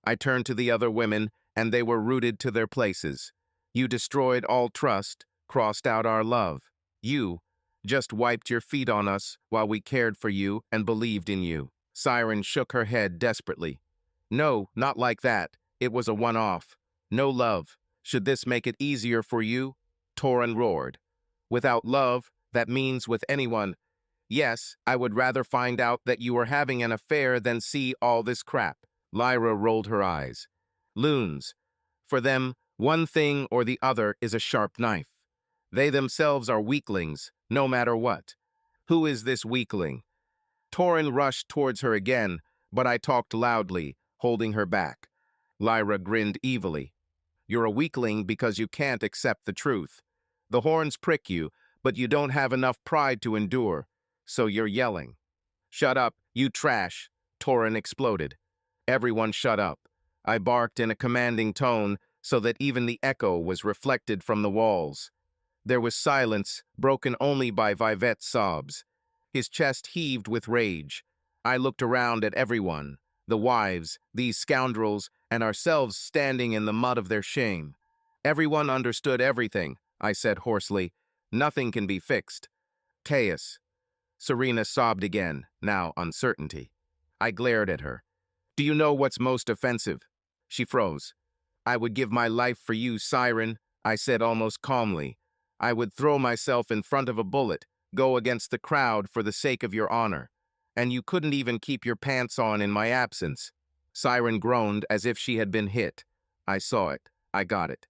I turned to the other women, and they were rooted to their places. "You destroyed all trust, crossed out our love. You just wiped your feet on us while we cared for you and believed in you." Siren shook her head desperately. "No, not like that. It was a one-off. No love. Should this make it easier for you?" Torin roared. "Without love, that means with anyone. Yes, I would rather find out that you were having an affair than see all this crap." Lyra rolled her eyes. "Loons. For them, one thing or the other is a sharp knife. They themselves are weaklings, no matter what." "Who is this weakling?" Torin rushed towards her again, but I talked loudly, holding her back. Lyra grinned evilly. "You're a weakling because you can't accept the truth. The horns prick you, but you don't have enough pride to endure, so you're yelling." "Shut up, you trash!" Torin exploded. Everyone shut up. I barked in a commanding tone so that even the echo was reflected from the walls. There was silence, broken only by Vivette's sobs. His chest heaved with rage. I looked around at everyone, the wives, these scoundrels, and ourselves standing in the mud of their shame. Everyone understood everything, I said hoarsely. Nothing can be fixed. Chaos. Serena sobbed again, now uncertainty. I glared at her. Do you know what's most offensive? She froze. I would give my life for you, Siren, I said almost calmly. I would throw myself in front of a bullet, go against the crowd for the sake of your honor. And you couldn't even keep your pants on in my absence. Siren groaned as if she had been hit. I saw it. I got it.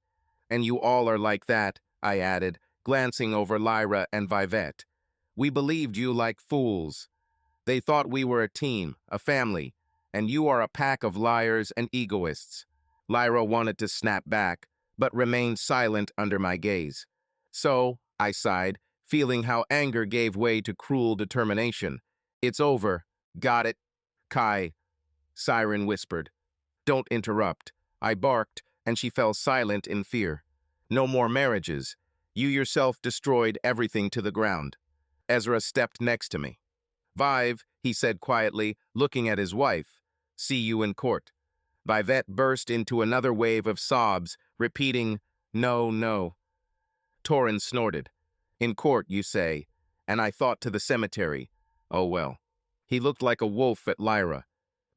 And you all are like that, I added, glancing over Lyra and Vivette. We believed you like fools. They thought we were a team, a family, and you are a pack of liars and egoists. Lyra wanted to snap back, but remained silent under my gaze. So, I sighed, feeling how anger gave way to cruel determination. It's over. Got it. Kai, Siren whispered. Don't interrupt. I barked, and she fell silent in fear. No more marriages. You yourself destroyed everything to the ground. Ezra stepped next to me. Vive, he said quietly, looking at his wife. See you in court. Vivette burst into another wave of sobs, repeating, No, no. Torrin snorted. In court, you say, and I thought to the cemetery. Oh well. He looked like a wolf at Lyra.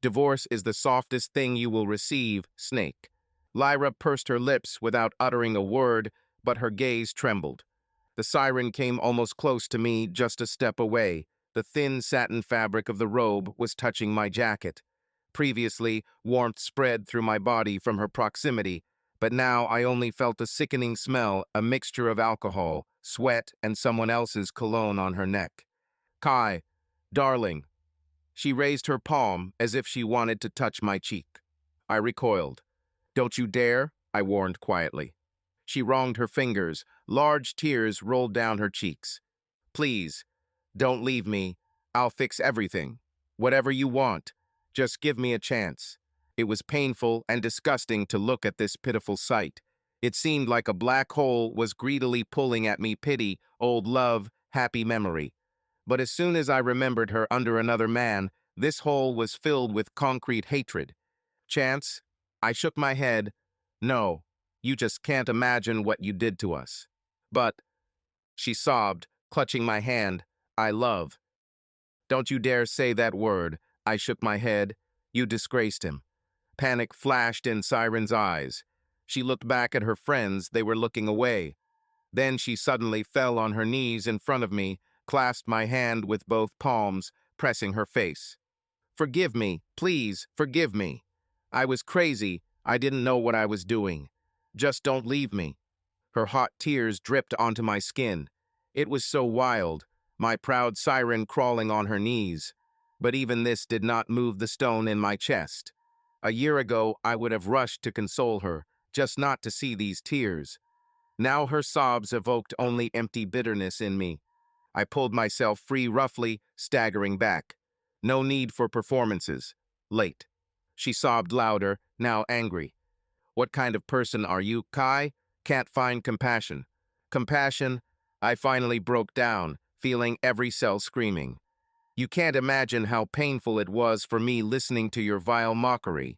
Divorce is the softest thing you will receive, Snake. Lyra pursed her lips without uttering a word, but her gaze trembled. The siren came almost close to me, just a step away. The thin satin fabric of the robe was touching my jacket. Previously, warmth spread through my body from her proximity, but now I only felt a sickening smell, a mixture of alcohol, sweat, and someone else's cologne on her neck. Kai, darling. She raised her palm as if she wanted to touch my cheek. I recoiled. Don't you dare, I warned quietly. She wronged her fingers. Large tears rolled down her cheeks. Please, don't leave me. I'll fix everything. Whatever you want. Just give me a chance. It was painful and disgusting to look at this pitiful sight. It seemed like a black hole was greedily pulling at me pity, old love, happy memory. But as soon as I remembered her under another man, this hole was filled with concrete hatred. Chance? I shook my head. No, you just can't imagine what you did to us. But, she sobbed, clutching my hand, I love. Don't you dare say that word. I shook my head. You disgraced him. Panic flashed in Siren's eyes. She looked back at her friends. They were looking away. Then she suddenly fell on her knees in front of me, clasped my hand with both palms, pressing her face. Forgive me, please, forgive me. I was crazy. I didn't know what I was doing. Just don't leave me. Her hot tears dripped onto my skin. It was so wild, my proud siren crawling on her knees. But even this did not move the stone in my chest. A year ago, I would have rushed to console her, just not to see these tears. Now her sobs evoked only empty bitterness in me. I pulled myself free roughly, staggering back. No need for performances. Late. She sobbed louder, now angry. What kind of person are you, Kai? Can't find compassion. Compassion? I finally broke down, feeling every cell screaming. You can't imagine how painful it was for me listening to your vile mockery.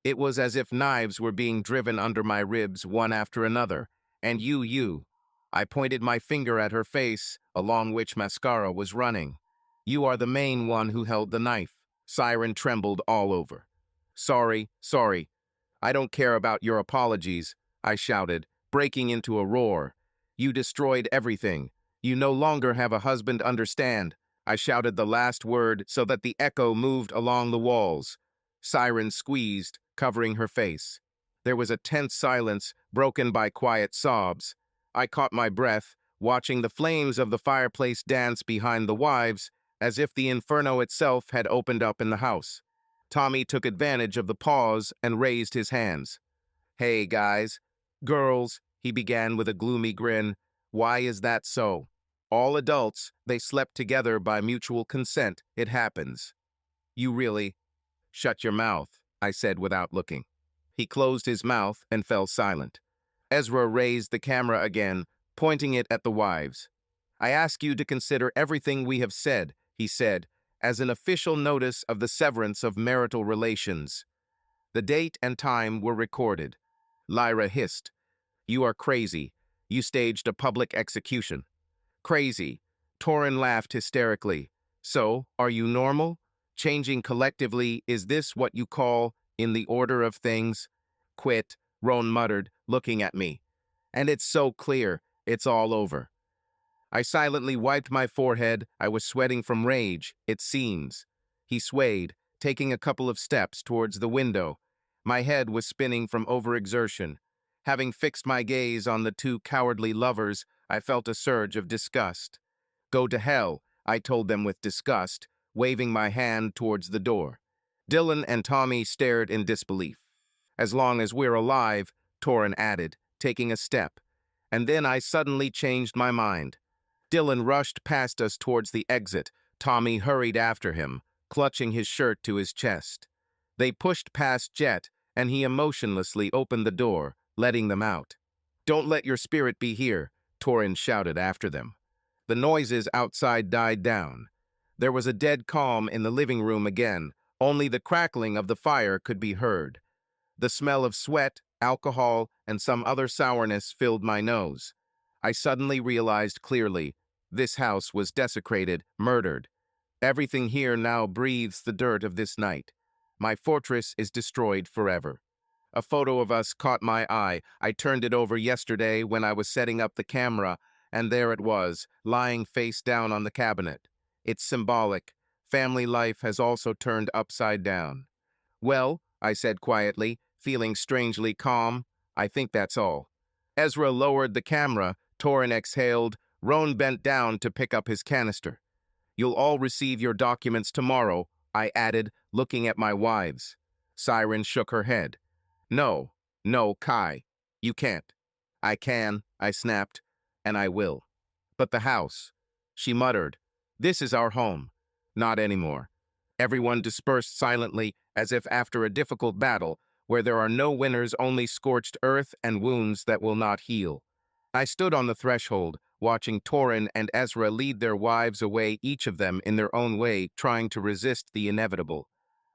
It was as if knives were being driven under my ribs one after another. And you. I pointed my finger at her face, along which mascara was running. You are the main one who held the knife. Siren trembled all over. Sorry. I don't care about your apologies, I shouted, breaking into a roar. You destroyed everything. You no longer have a husband, understand. I shouted the last word so that the echo moved along the walls. Siren squeezed, covering her face. There was a tense silence, broken by quiet sobs. I caught my breath, watching the flames of the fireplace dance behind the wives, as if the inferno itself had opened up in the house. Tommy took advantage of the pause and raised his hands. Hey, guys. Girls, he began with a gloomy grin. Why is that so? All adults, they slept together by mutual consent. It happens. You really... Shut your mouth, I said without looking. He closed his mouth and fell silent. Ezra raised the camera again, pointing it at the wives. I ask you to consider everything we have said. he said, as an official notice of the severance of marital relations. The date and time were recorded. Lyra hissed, "You are crazy. You staged a public execution." "Crazy." Torin laughed hysterically. "So, are you normal? Changing collectively, is this what you call in the order of things?" "Quit," Roan muttered, looking at me. "And it's so clear. It's all over." I silently wiped my forehead. I was sweating from rage, it seems. He swayed, taking a couple of steps towards the window. My head was spinning from overexertion. Having fixed my gaze on the two cowardly lovers, I felt a surge of disgust. "Go to hell," I told them with disgust, waving my hand towards the door. Dylan and Tommy stared in disbelief. "As long as we're alive," Torin added, taking a step. And then I suddenly changed my mind. Dylan rushed past us towards the exit. Tommy hurried after him, clutching his shirt to his chest. They pushed past Jet, and he emotionlessly opened the door, letting them out. "Don't let your spirit be here," Torin shouted after them. The noises outside died down. There was a dead calm in the living room again. Only the crackling of the fire could be heard. The smell of sweat, alcohol, and some other sourness filled my nose. I suddenly realized clearly, this house was desecrated, murdered. Everything here now breathes the dirt of this night. My fortress is destroyed forever. A photo of us caught my eye. I turned it over yesterday when I was setting up the camera, and there it was, lying face down on the cabinet. It's symbolic. Family life has also turned upside down. "Well," I said quietly, feeling strangely calm, "I think that's all." Ezra lowered the camera. Torin exhaled. Roan bent down to pick up his canister. "You'll all receive your documents tomorrow," I added, looking at my wives. Siren shook her head. "No, no, Kai. You can't." "I can," I snapped, "and I will." "But the house," she muttered. "This is our home." "Not anymore." Everyone dispersed silently, as if after a difficult battle, where there are no winners, only scorched earth and wounds that will not heal. I stood on the threshold, watching Torin and Ezra lead their wives away, each of them in their own way, trying to resist the inevitable.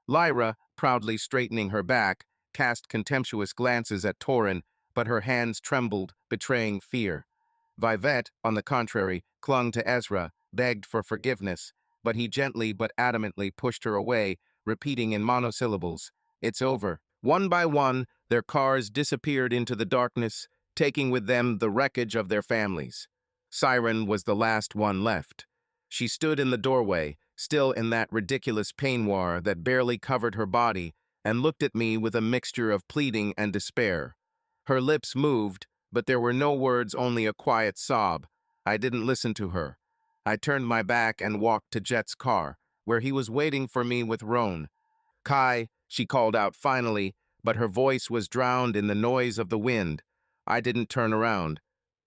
Lyra, proudly straightening her back, cast contemptuous glances at Torin, but her hands trembled, betraying fear. Vivette, on the contrary, clung to Ezra, begged for forgiveness, but he gently but adamantly pushed her away, repeating in monosyllables, "It's over." One by one, their cars disappeared into the darkness, taking with them the wreckage of their families. Siren was the last one left. She stood in the doorway, still in that ridiculous peignoir that barely covered her body, and looked at me with a mixture of pleading and despair. Her lips moved, but there were no words, only a quiet sob. I didn't listen to her. I turned my back and walked to Jet's car, where he was waiting for me with Roan. "Kai," she called out finally, but her voice was drowned in the noise of the wind. I didn't turn around.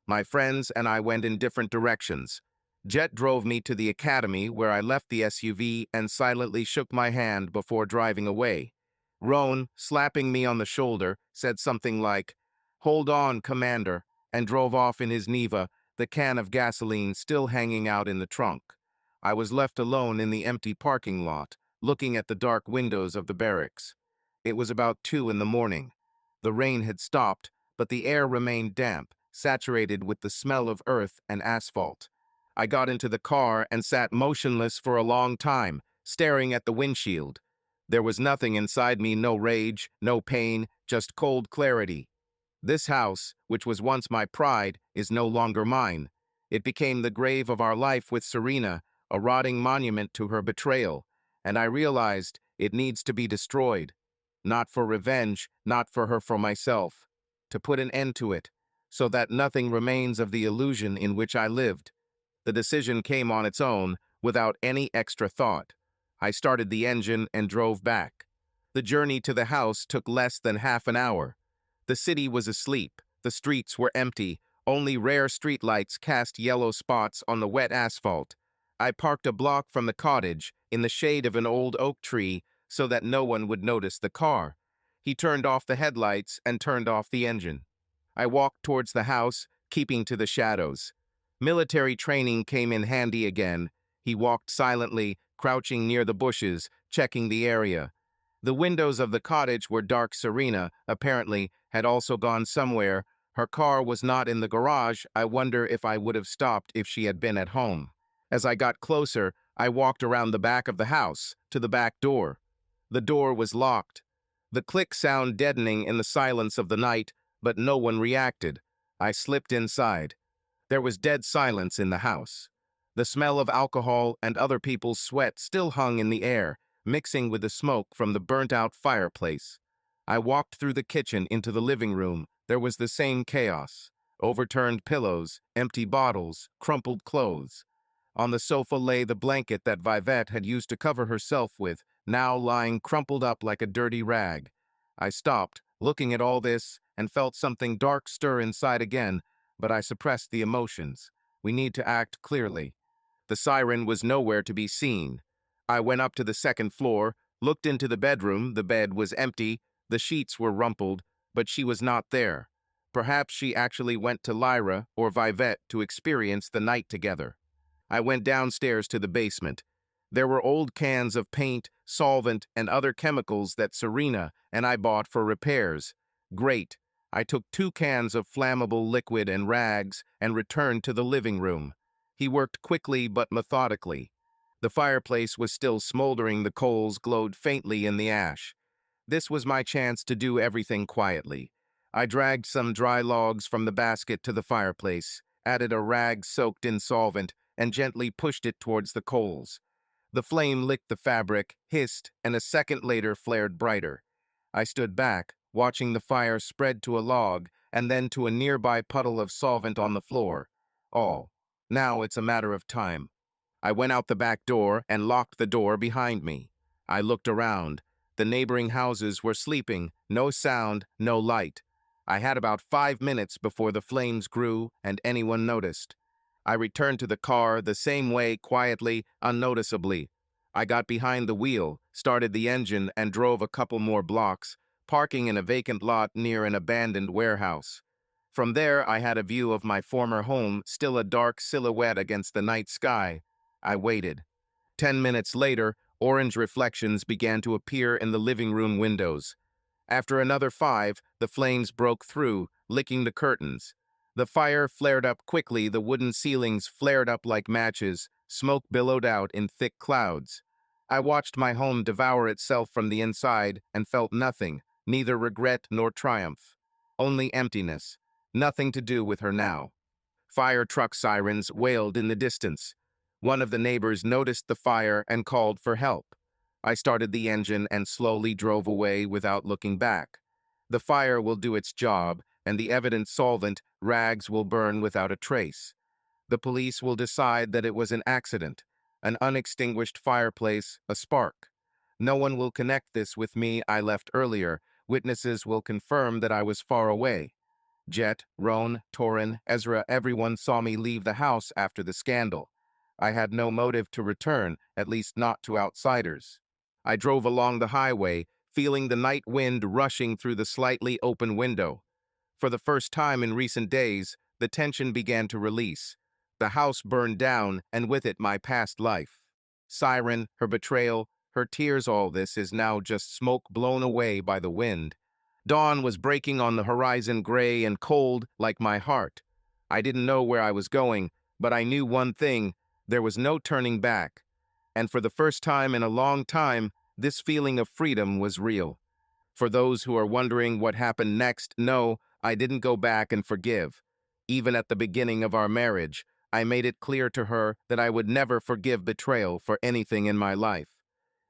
My friends and I went in different directions. Jet drove me to the academy, where I left the SUV and silently shook my hand before driving away. Roan, slapping me on the shoulder, said something like, "Hold on, Commander," and drove off in his Neva, the can of gasoline still hanging out in the trunk. I was left alone in the empty parking lot, looking at the dark windows of the barracks. It was about 2 in the morning. The rain had stopped, but the air remained damp, saturated with the smell of earth and asphalt. I got into the car and sat motionless for a long time, staring at the windshield. There was nothing inside me, no rage, no pain, just cold clarity. This house, which was once my pride, is no longer mine. It became the grave of our life with Serena, a rotting monument to her betrayal, and I realized it needs to be destroyed. Not for revenge, not for her, for myself. To put an end to it, so that nothing remains of the illusion in which I lived. The decision came on its own, without any extra thought. I started the engine and drove back. The journey to the house took less than half an hour. The city was asleep. The streets were empty. Only rare streetlights cast yellow spots on the wet asphalt. I parked a block from the cottage, in the shade of an old oak tree, so that no one would notice the car. He turned off the headlights and turned off the engine. I walked towards the house, keeping to the shadows. Military training came in handy again. He walked silently, crouching near the bushes, checking the area. The windows of the cottage were dark. Serena, apparently, had also gone somewhere. Her car was not in the garage. I wonder if I would have stopped if she had been at home. As I got closer, I walked around the back of the house, to the back door. The door was locked. The click sound deadening in the silence of the night, but no one reacted. I slipped inside. There was dead silence in the house. The smell of alcohol and other people's sweat still hung in the air, mixing with the smoke from the burnt-out fireplace. I walked through the kitchen into the living room. There was the same chaos. Overturned pillows, empty bottles, crumpled clothes. On the sofa lay the blanket that Vivette had used to cover herself with, now lying crumpled up like a dirty rag. I stopped, looking at all this, and felt something dark stir inside again, but I suppressed the emotions. We need to act clearly. The siren was nowhere to be seen. I went up to the second floor, looked into the bedroom. The bed was empty, the sheets were rumpled, but she was not there. Perhaps she actually went to Lyra or Vivette to experience the night together. I went downstairs to the basement. There were old cans of paint, solvent, and other chemicals that Serena and I bought for repairs. Great. I took 2 cans of flammable liquid and rags and returned to the living room. He worked quickly but methodically. The fireplace was still smoldering. The coals glowed faintly in the ash. This was my chance to do everything quietly. I dragged some dry logs from the basket to the fireplace, added a rag soaked in solvent, and gently pushed it towards the coals. The flame licked the fabric, hissed, and a second later flared brighter. I stood back, watching the fire spread to a log and then to a nearby puddle of solvent on the floor. Now it's a matter of time. I went out the back door and locked the door behind me. I looked around. The neighboring houses were sleeping, no sound, no light. I had about 5 minutes before the flames grew and anyone noticed. I returned to the car the same way, quietly, unnoticeably. I got behind the wheel, started the engine, and drove a couple more blocks, parking in a vacant lot near an abandoned warehouse. From there, I had a view of my former home, still a dark silhouette against the night sky. I waited. 10 minutes later, orange reflections began to appear in the living room windows. After another 5, the flames broke through, licking the curtains. The fire flared up quickly. The wooden ceilings flared up like matches. Smoke billowed out in thick clouds. I watched my home devour itself from the inside and felt nothing, neither regret nor triumph. Only emptiness. Nothing to do with her now. Fire truck sirens wailed in the distance. One of the neighbors noticed the fire and called for help. I started the engine and slowly drove away without looking back. The fire will do its job, and the evidence solvent, rags, will burn without a trace. The police will decide that it was an accident, an unextinguished fireplace, a spark. No one will connect this with me. I left earlier. Witnesses will confirm that I was far away. Jet, Roan, Torin, Ezra, everyone saw me leave the house after the scandal. I had no motive to return, at least not to outsiders. I drove along the highway, feeling the night wind rushing through the slightly open window. For the first time in recent days, the tension began to release. The house burned down, and with it my past life. Siren, her betrayal, her tears, all this is now just smoke blown away by the wind. Dawn was breaking on the horizon, gray and cold like my heart. I didn't know where I was going, but I knew one thing: there was no turning back. And for the first time in a long time, this feeling of freedom was real. For those who are wondering what happened next, no, I didn't go back and forgive. Even at the beginning of our marriage, I made it clear to her that I would never forgive betrayal for anything in my life.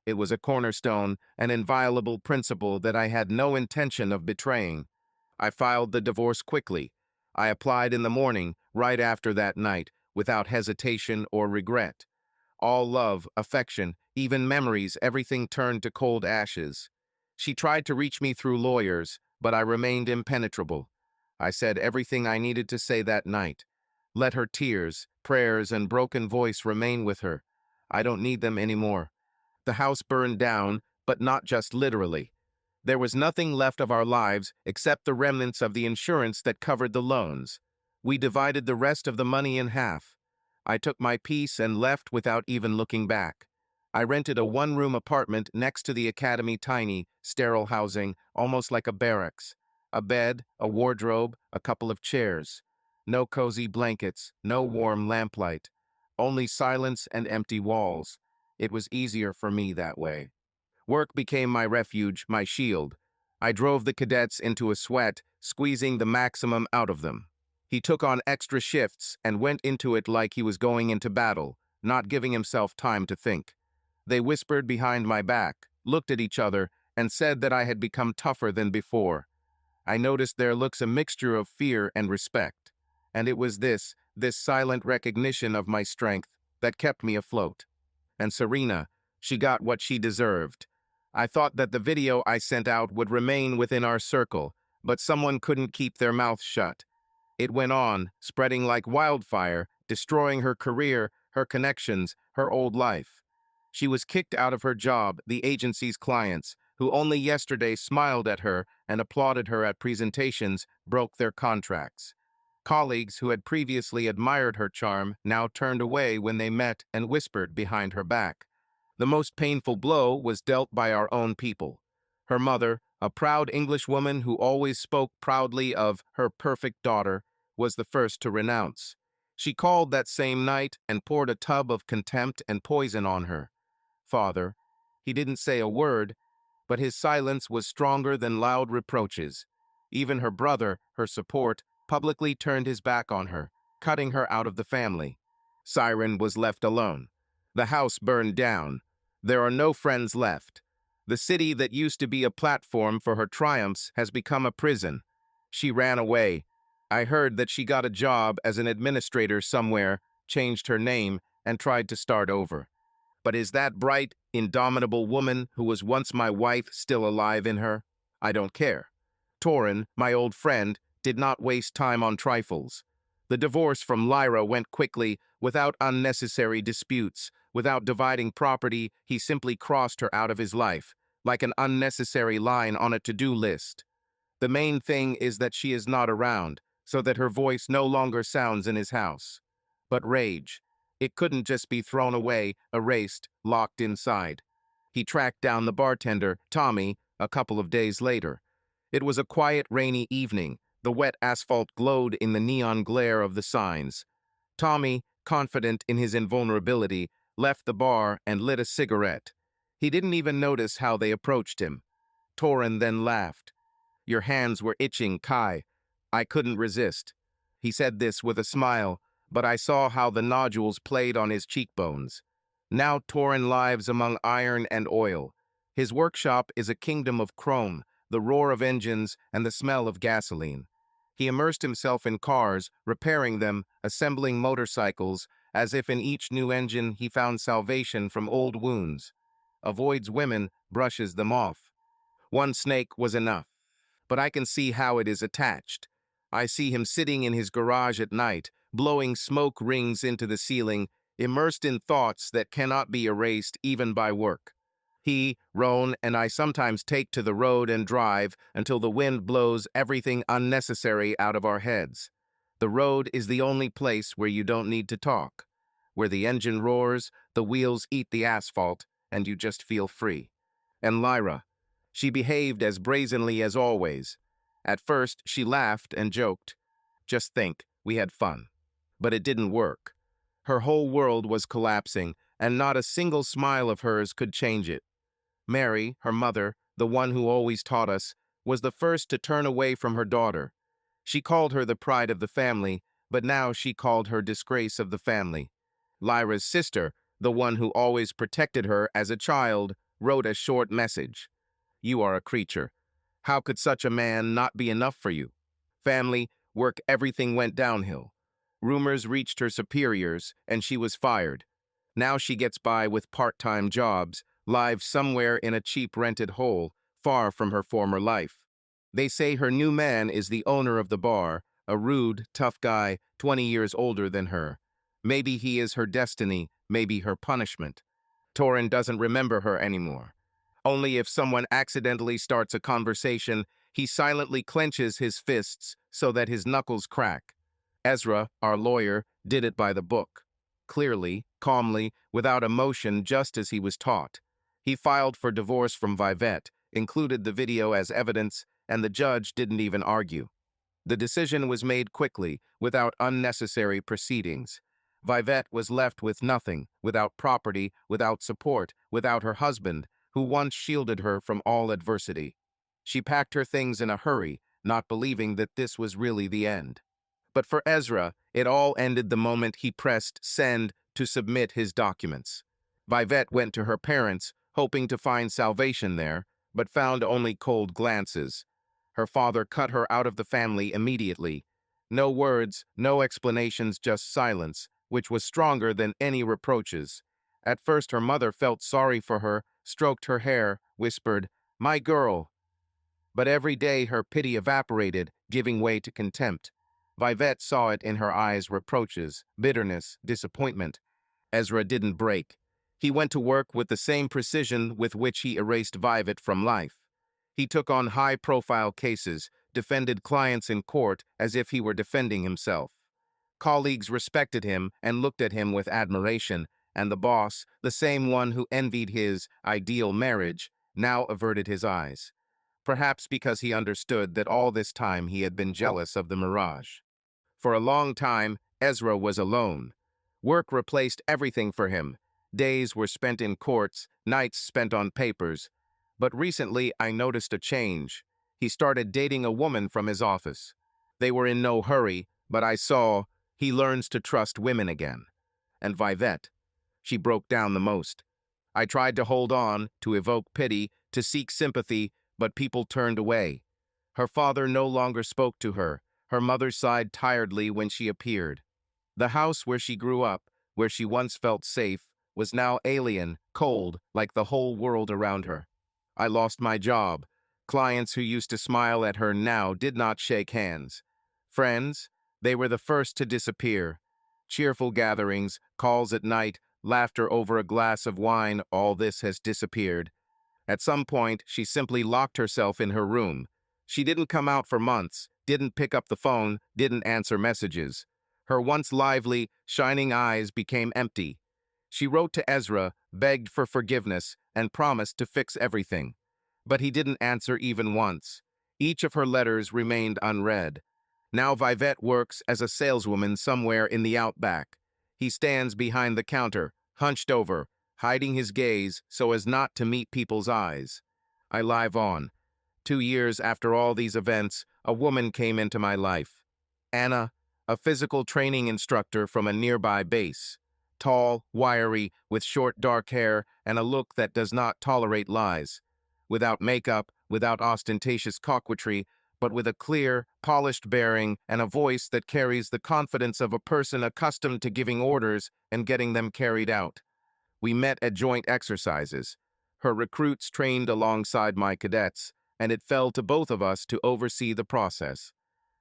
It was a cornerstone, an inviolable principle that I had no intention of betraying. I filed the divorce quickly. I applied in the morning, right after that night, without hesitation or regret. All love, affection, even memories, everything turned to cold ashes. She tried to reach me through lawyers, but I remained impenetrable. I said everything I needed to say that night. Let her tears, prayers, and broken voice remain with her. I don't need them anymore. The house burned down, but not just literally. There was nothing left of our lives except the remnants of the insurance that covered the loans. We divided the rest of the money in half. I took my piece and left without even looking back. I rented a one-room apartment next to the academy, tiny, sterile housing, almost like a barracks. A bed, a wardrobe, a couple of chairs. No cozy blankets, no warm lamplight. Only silence and empty walls. It was easier for me that way. Work became my refuge, my shield. I drove the cadets into a sweat, squeezing the maximum out of them. He took on extra shifts and went into it like he was going into battle, not giving himself time to think. They whispered behind my back, looked at each other, and said that I had become tougher than before. I noticed their looks a mixture of fear and respect. And it was this silent recognition of my strength, that kept me afloat. And Serena, she got what she deserved. I thought that the video I sent out would remain within our circle, but someone couldn't keep their mouth shut. It went on, spreading like wildfire, destroying her career, her connections, her old life. She was kicked out of her job, the agency's clients, who only yesterday smiled at her and applauded her at presentations, broke their contracts. Colleagues who had previously admired her charm now turned away when they met and whispered behind her back. The most painful blow was dealt by our own people. Her mother, a proud Englishwoman who always spoke proudly of her perfect daughter, was the first to renounce. She called that same night and poured a tub of contempt and poison on her. Father, he didn't say a word, but his silence was stronger than loud reproaches. Even her brother, her support, publicly turned his back on her, cutting her out of the family. Siren was left alone. The house burned down. There are no friends left. The city that used to be a platform for her triumphs has become a prison. She ran away. I heard that she got a job as an administrator somewhere, changed her name, and tried to start over. But is that bright, indomitable woman who was once my wife still alive in her? I don't care. Torin, my old friend, did not waste time on trifles. The divorce from Lyra went quickly, without unnecessary disputes. Without dividing property, he simply crossed her out of his life, like an unnecessary line on a to-do list. The main thing is that she is not around, so that her voice no longer sounds in his house. But rage, it couldn't just be thrown away, erased, locked inside. He tracked down the bartender, Tommy, a couple of days later. It was a quiet, rainy evening. The wet asphalt glowed in the neon glare of the signs. Tommy, confident in his invulnerability, left the bar and lit a cigarette. He didn't even notice how they approached him. Torin then laughed. "Your hands were itching, Kai. I couldn't resist." He said this with a smile, but I saw how the nodules played on his cheekbones. Now Torin lives among iron and oil. His workshop is a kingdom of chrome, the roar of engines and the smell of gasoline. He immersed himself in cars, repairing them, assembling motorcycles, as if in each new engine he found salvation from old wounds. Avoids women, brushes them off. One snake was enough. But I can see how it is attached. I see him sitting in his garage at night, blowing smoke rings into the ceiling, immersed in thoughts that cannot be erased even by work. He, Roan, and I sometimes take to the road and drive until the wind blows everything unnecessary out of our heads. The road is the only place where you don't need to talk, where the engine roars, the wheels eat the asphalt, and you just feel free. And Lyra, she behaved as brazenly as always. At first, she laughed and joked. Just think, we had fun. But it didn't work. Her whole world was collapsing, and not a single smile of hers could change it. Mary, her mother, the one who always taught us, was the first to turn away from her daughter. She called her the pride of the family, but now she called her disgrace of the family. Lyra's sister, the one who always protected her as a child, wrote a short message. "You are a creature. How could such a man not be enough for you?" Family, work, everything went downhill. Rumors reached her superiors, and she was fired. Now she gets by with part-time jobs, lives somewhere in a cheap rented hole, far from her former life. They say her new man is the owner of the bar, a rude, tough guy, 20 years older than her. Maybe he is her destiny, maybe her punishment. Torin doesn't remember her anymore. Only if someone accidentally starts a conversation, he silently clenches his fists so that his knuckles crack. Ezra, our lawyer, did it by the book. clearly, calmly, without emotion, just as he was taught. He filed for divorce from Vivette, included the video as evidence, and the judge didn't even argue. The decision was made quickly, without unnecessary proceedings. Vivette was left with nothing, without property, without support, without her husband, who once shielded her from all adversity. She packed her things in a hurry, not believing that this was really the end. But for Ezra, it all ended the moment he pressed send to submit his documents. Vivette went to her parents, hoping to find salvation there, but found only cold glances. Her father cut her out of the family immediately. No words, no explanations, just silence, which was stronger than any reproaches. At first her mother felt sorry for her, stroked her hair, whispered, "My girl." But every day her pity evaporated, giving way to contempt. Vivette saw it in her eyes, reproaches, bitterness, disappointment. Ezra didn't break. He went to work with the same precision with which he erased Vivette from life. He took on high-profile cases, defended clients in court as if he were defending himself. Colleagues respected him and looked at him with admiration, and the boss, the same one who envied his ideal marriage, now averted his eyes. Perhaps because he understood that all this time he had been jealous of the mirage. For a long time, Ezra was alone. Work replaced everything for him. Days were spent in courts, nights spent on papers. But recently, I noticed a change. He started dating a woman from his office. They were in no hurry, but I saw he learns to trust women again. And Vivette, she broke down the most. I tried to hold on, to evoke pity, to seek sympathy, but people turned away. Her father no longer spoke to her. Her mother sighed tiredly when she appeared. The house where she grew up, where she once felt safe, was now alien, cold, like the whole world around her. I lost my job. Clients who used to smile at her now did not shake hands. Friends, they were the first to disappear. Cheerful gatherings, calls at night, laughter over a glass of wine, all this has disappeared. At some point, she simply locked herself in her room. She didn't come out for months, didn't pick up the phone, didn't answer messages. Her once lively, shining eyes became empty. She wrote to Ezra, begged for forgiveness, and promised to fix everything. But he didn't answer even once. Each of her letters remained unread. Now Vivette works as a saleswoman somewhere in the outback. He stands behind the counter, hunched over, hiding his gaze so as not to meet people's eyes. I live on. 2 years after all these events, a woman came into my life. Anna, a physical training instructor from a nearby base. Tall, wiry, with short dark hair and a look that does not tolerate lies. Without makeup, without ostentatious coquetry, but with a clear, polished bearing and a voice that carries the confidence of a person accustomed to giving orders and getting them carried out. We met at joint exercises. Her recruits trained alongside my cadets, and it fell to both of us to oversee the process.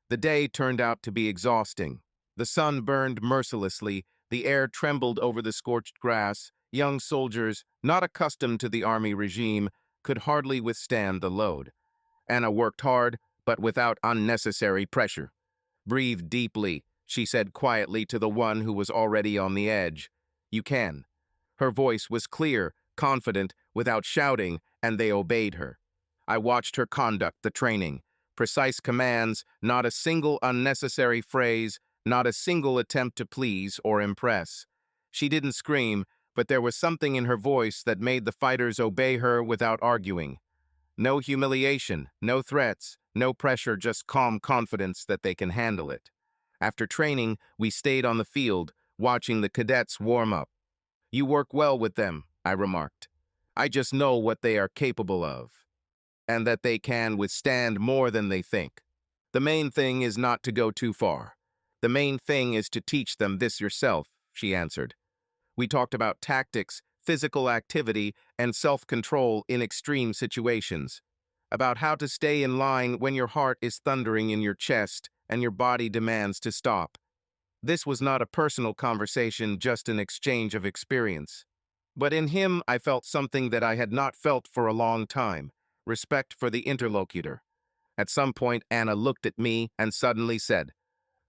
The day turned out to be exhausting. The sun burned mercilessly, the air trembled over the scorched grass. Young soldiers, not accustomed to the army regime, could hardly withstand the load. Anna worked hard, but without unnecessary pressure. "Breathe deeply," she said quietly to the one who was already on the edge. "You can." Her voice was clear, confident, without shouting, and they obeyed her. I watched her conduct the training. Precise commands, not a single unnecessary phrase, not a single attempt to please or impress. She didn't scream, but there was something in her voice that made the fighters obey her without arguing. No humiliation, no threats, no pressure, just calm confidence that they can handle it. After training, we stayed on the field, watching the cadets warm up. "You work well with them," I remarked. "I just know what they are capable of, and that they can withstand more than they think. The main thing is not to go too far. The main thing is to teach them this yourself," she answered. We talked about tactics, physical activity, and self-control in extreme situations. About how to stay in line when your heart is thundering in your chest and your body demands to stop. This was not a personal conversation, just an exchange of experience. But in him, I felt something that I had not felt for a long time: respect for the interlocutor. At some point, Anna looked at me and suddenly said,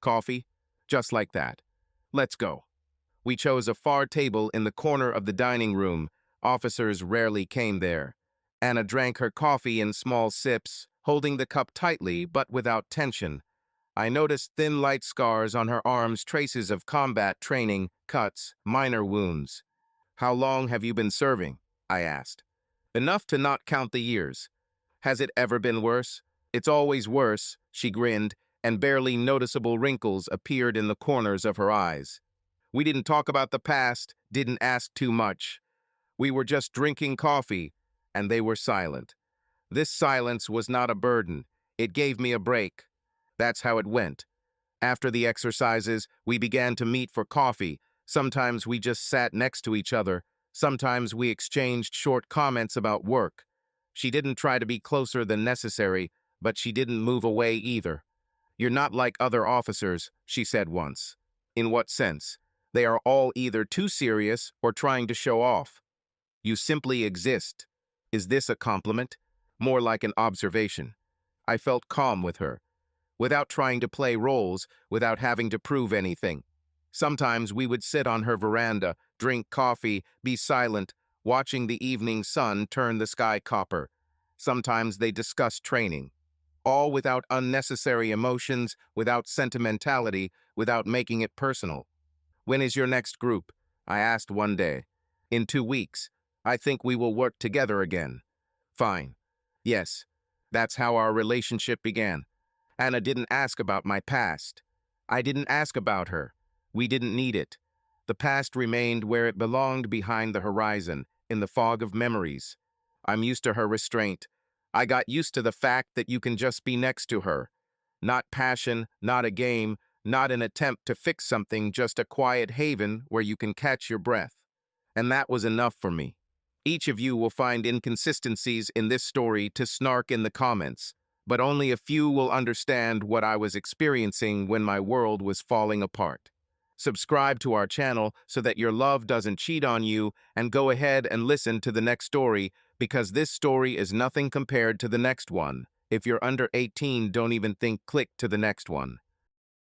"Coffee?" Just like that. "Let's go." We chose a far table in the corner of the dining room. Officers rarely came there. Anna drank her coffee in small sips, holding the cup tightly but without tension. I noticed thin light scars on her arms, traces of combat training, cuts, minor wounds. "How long have you been serving?" I asked. "Enough to not count the years." "Has it ever been worse?" "It's always worse," she grinned, and barely noticeable wrinkles appeared in the corners of her eyes. We didn't talk about the past, didn't ask too much. We were just drinking coffee, and they were silent. This silence was not a burden. It gave me a break. That's how it went. After the exercises, we began to meet for coffee. Sometimes we just sat next to each other. Sometimes we exchanged short comments about work. She didn't try to be closer than necessary, but she didn't move away either. "You're not like other officers," she said once. "In what sense?" "They are all either too serious or trying to show off. You simply exist." Is this a compliment? More like an observation. I felt calm with her, without trying to play roles, without having to prove anything. Sometimes we would sit on her veranda, drink coffee, be silent, watching the evening sun turn the sky copper. Sometimes they discussed training, all without unnecessary emotions, without sentimentality, without making it personal. "When is your next group?" I asked one day. "In 2 weeks. I think we will work together again." "Fine." Yes, that's how our relationship began. Anna didn't ask about my past. I didn't ask about her. We didn't need it. The past remained where it belonged, behind the horizon, in the fog of memories. I'm used to her restraint. I got used to the fact that you can just be next to her. Not passion, not a game, not an attempt to fix something, just a quiet haven where you can catch your breath. And that was enough for me. Each of you will find inconsistencies in this story to snark in the comments, but only a few will understand what I was experiencing when my world was falling apart. Subscribe to our channel so that your love doesn't cheat on you, and go ahead and listen to the next story, because this story is nothing compared to the next one. If you're under 18, don't even think click to the next one.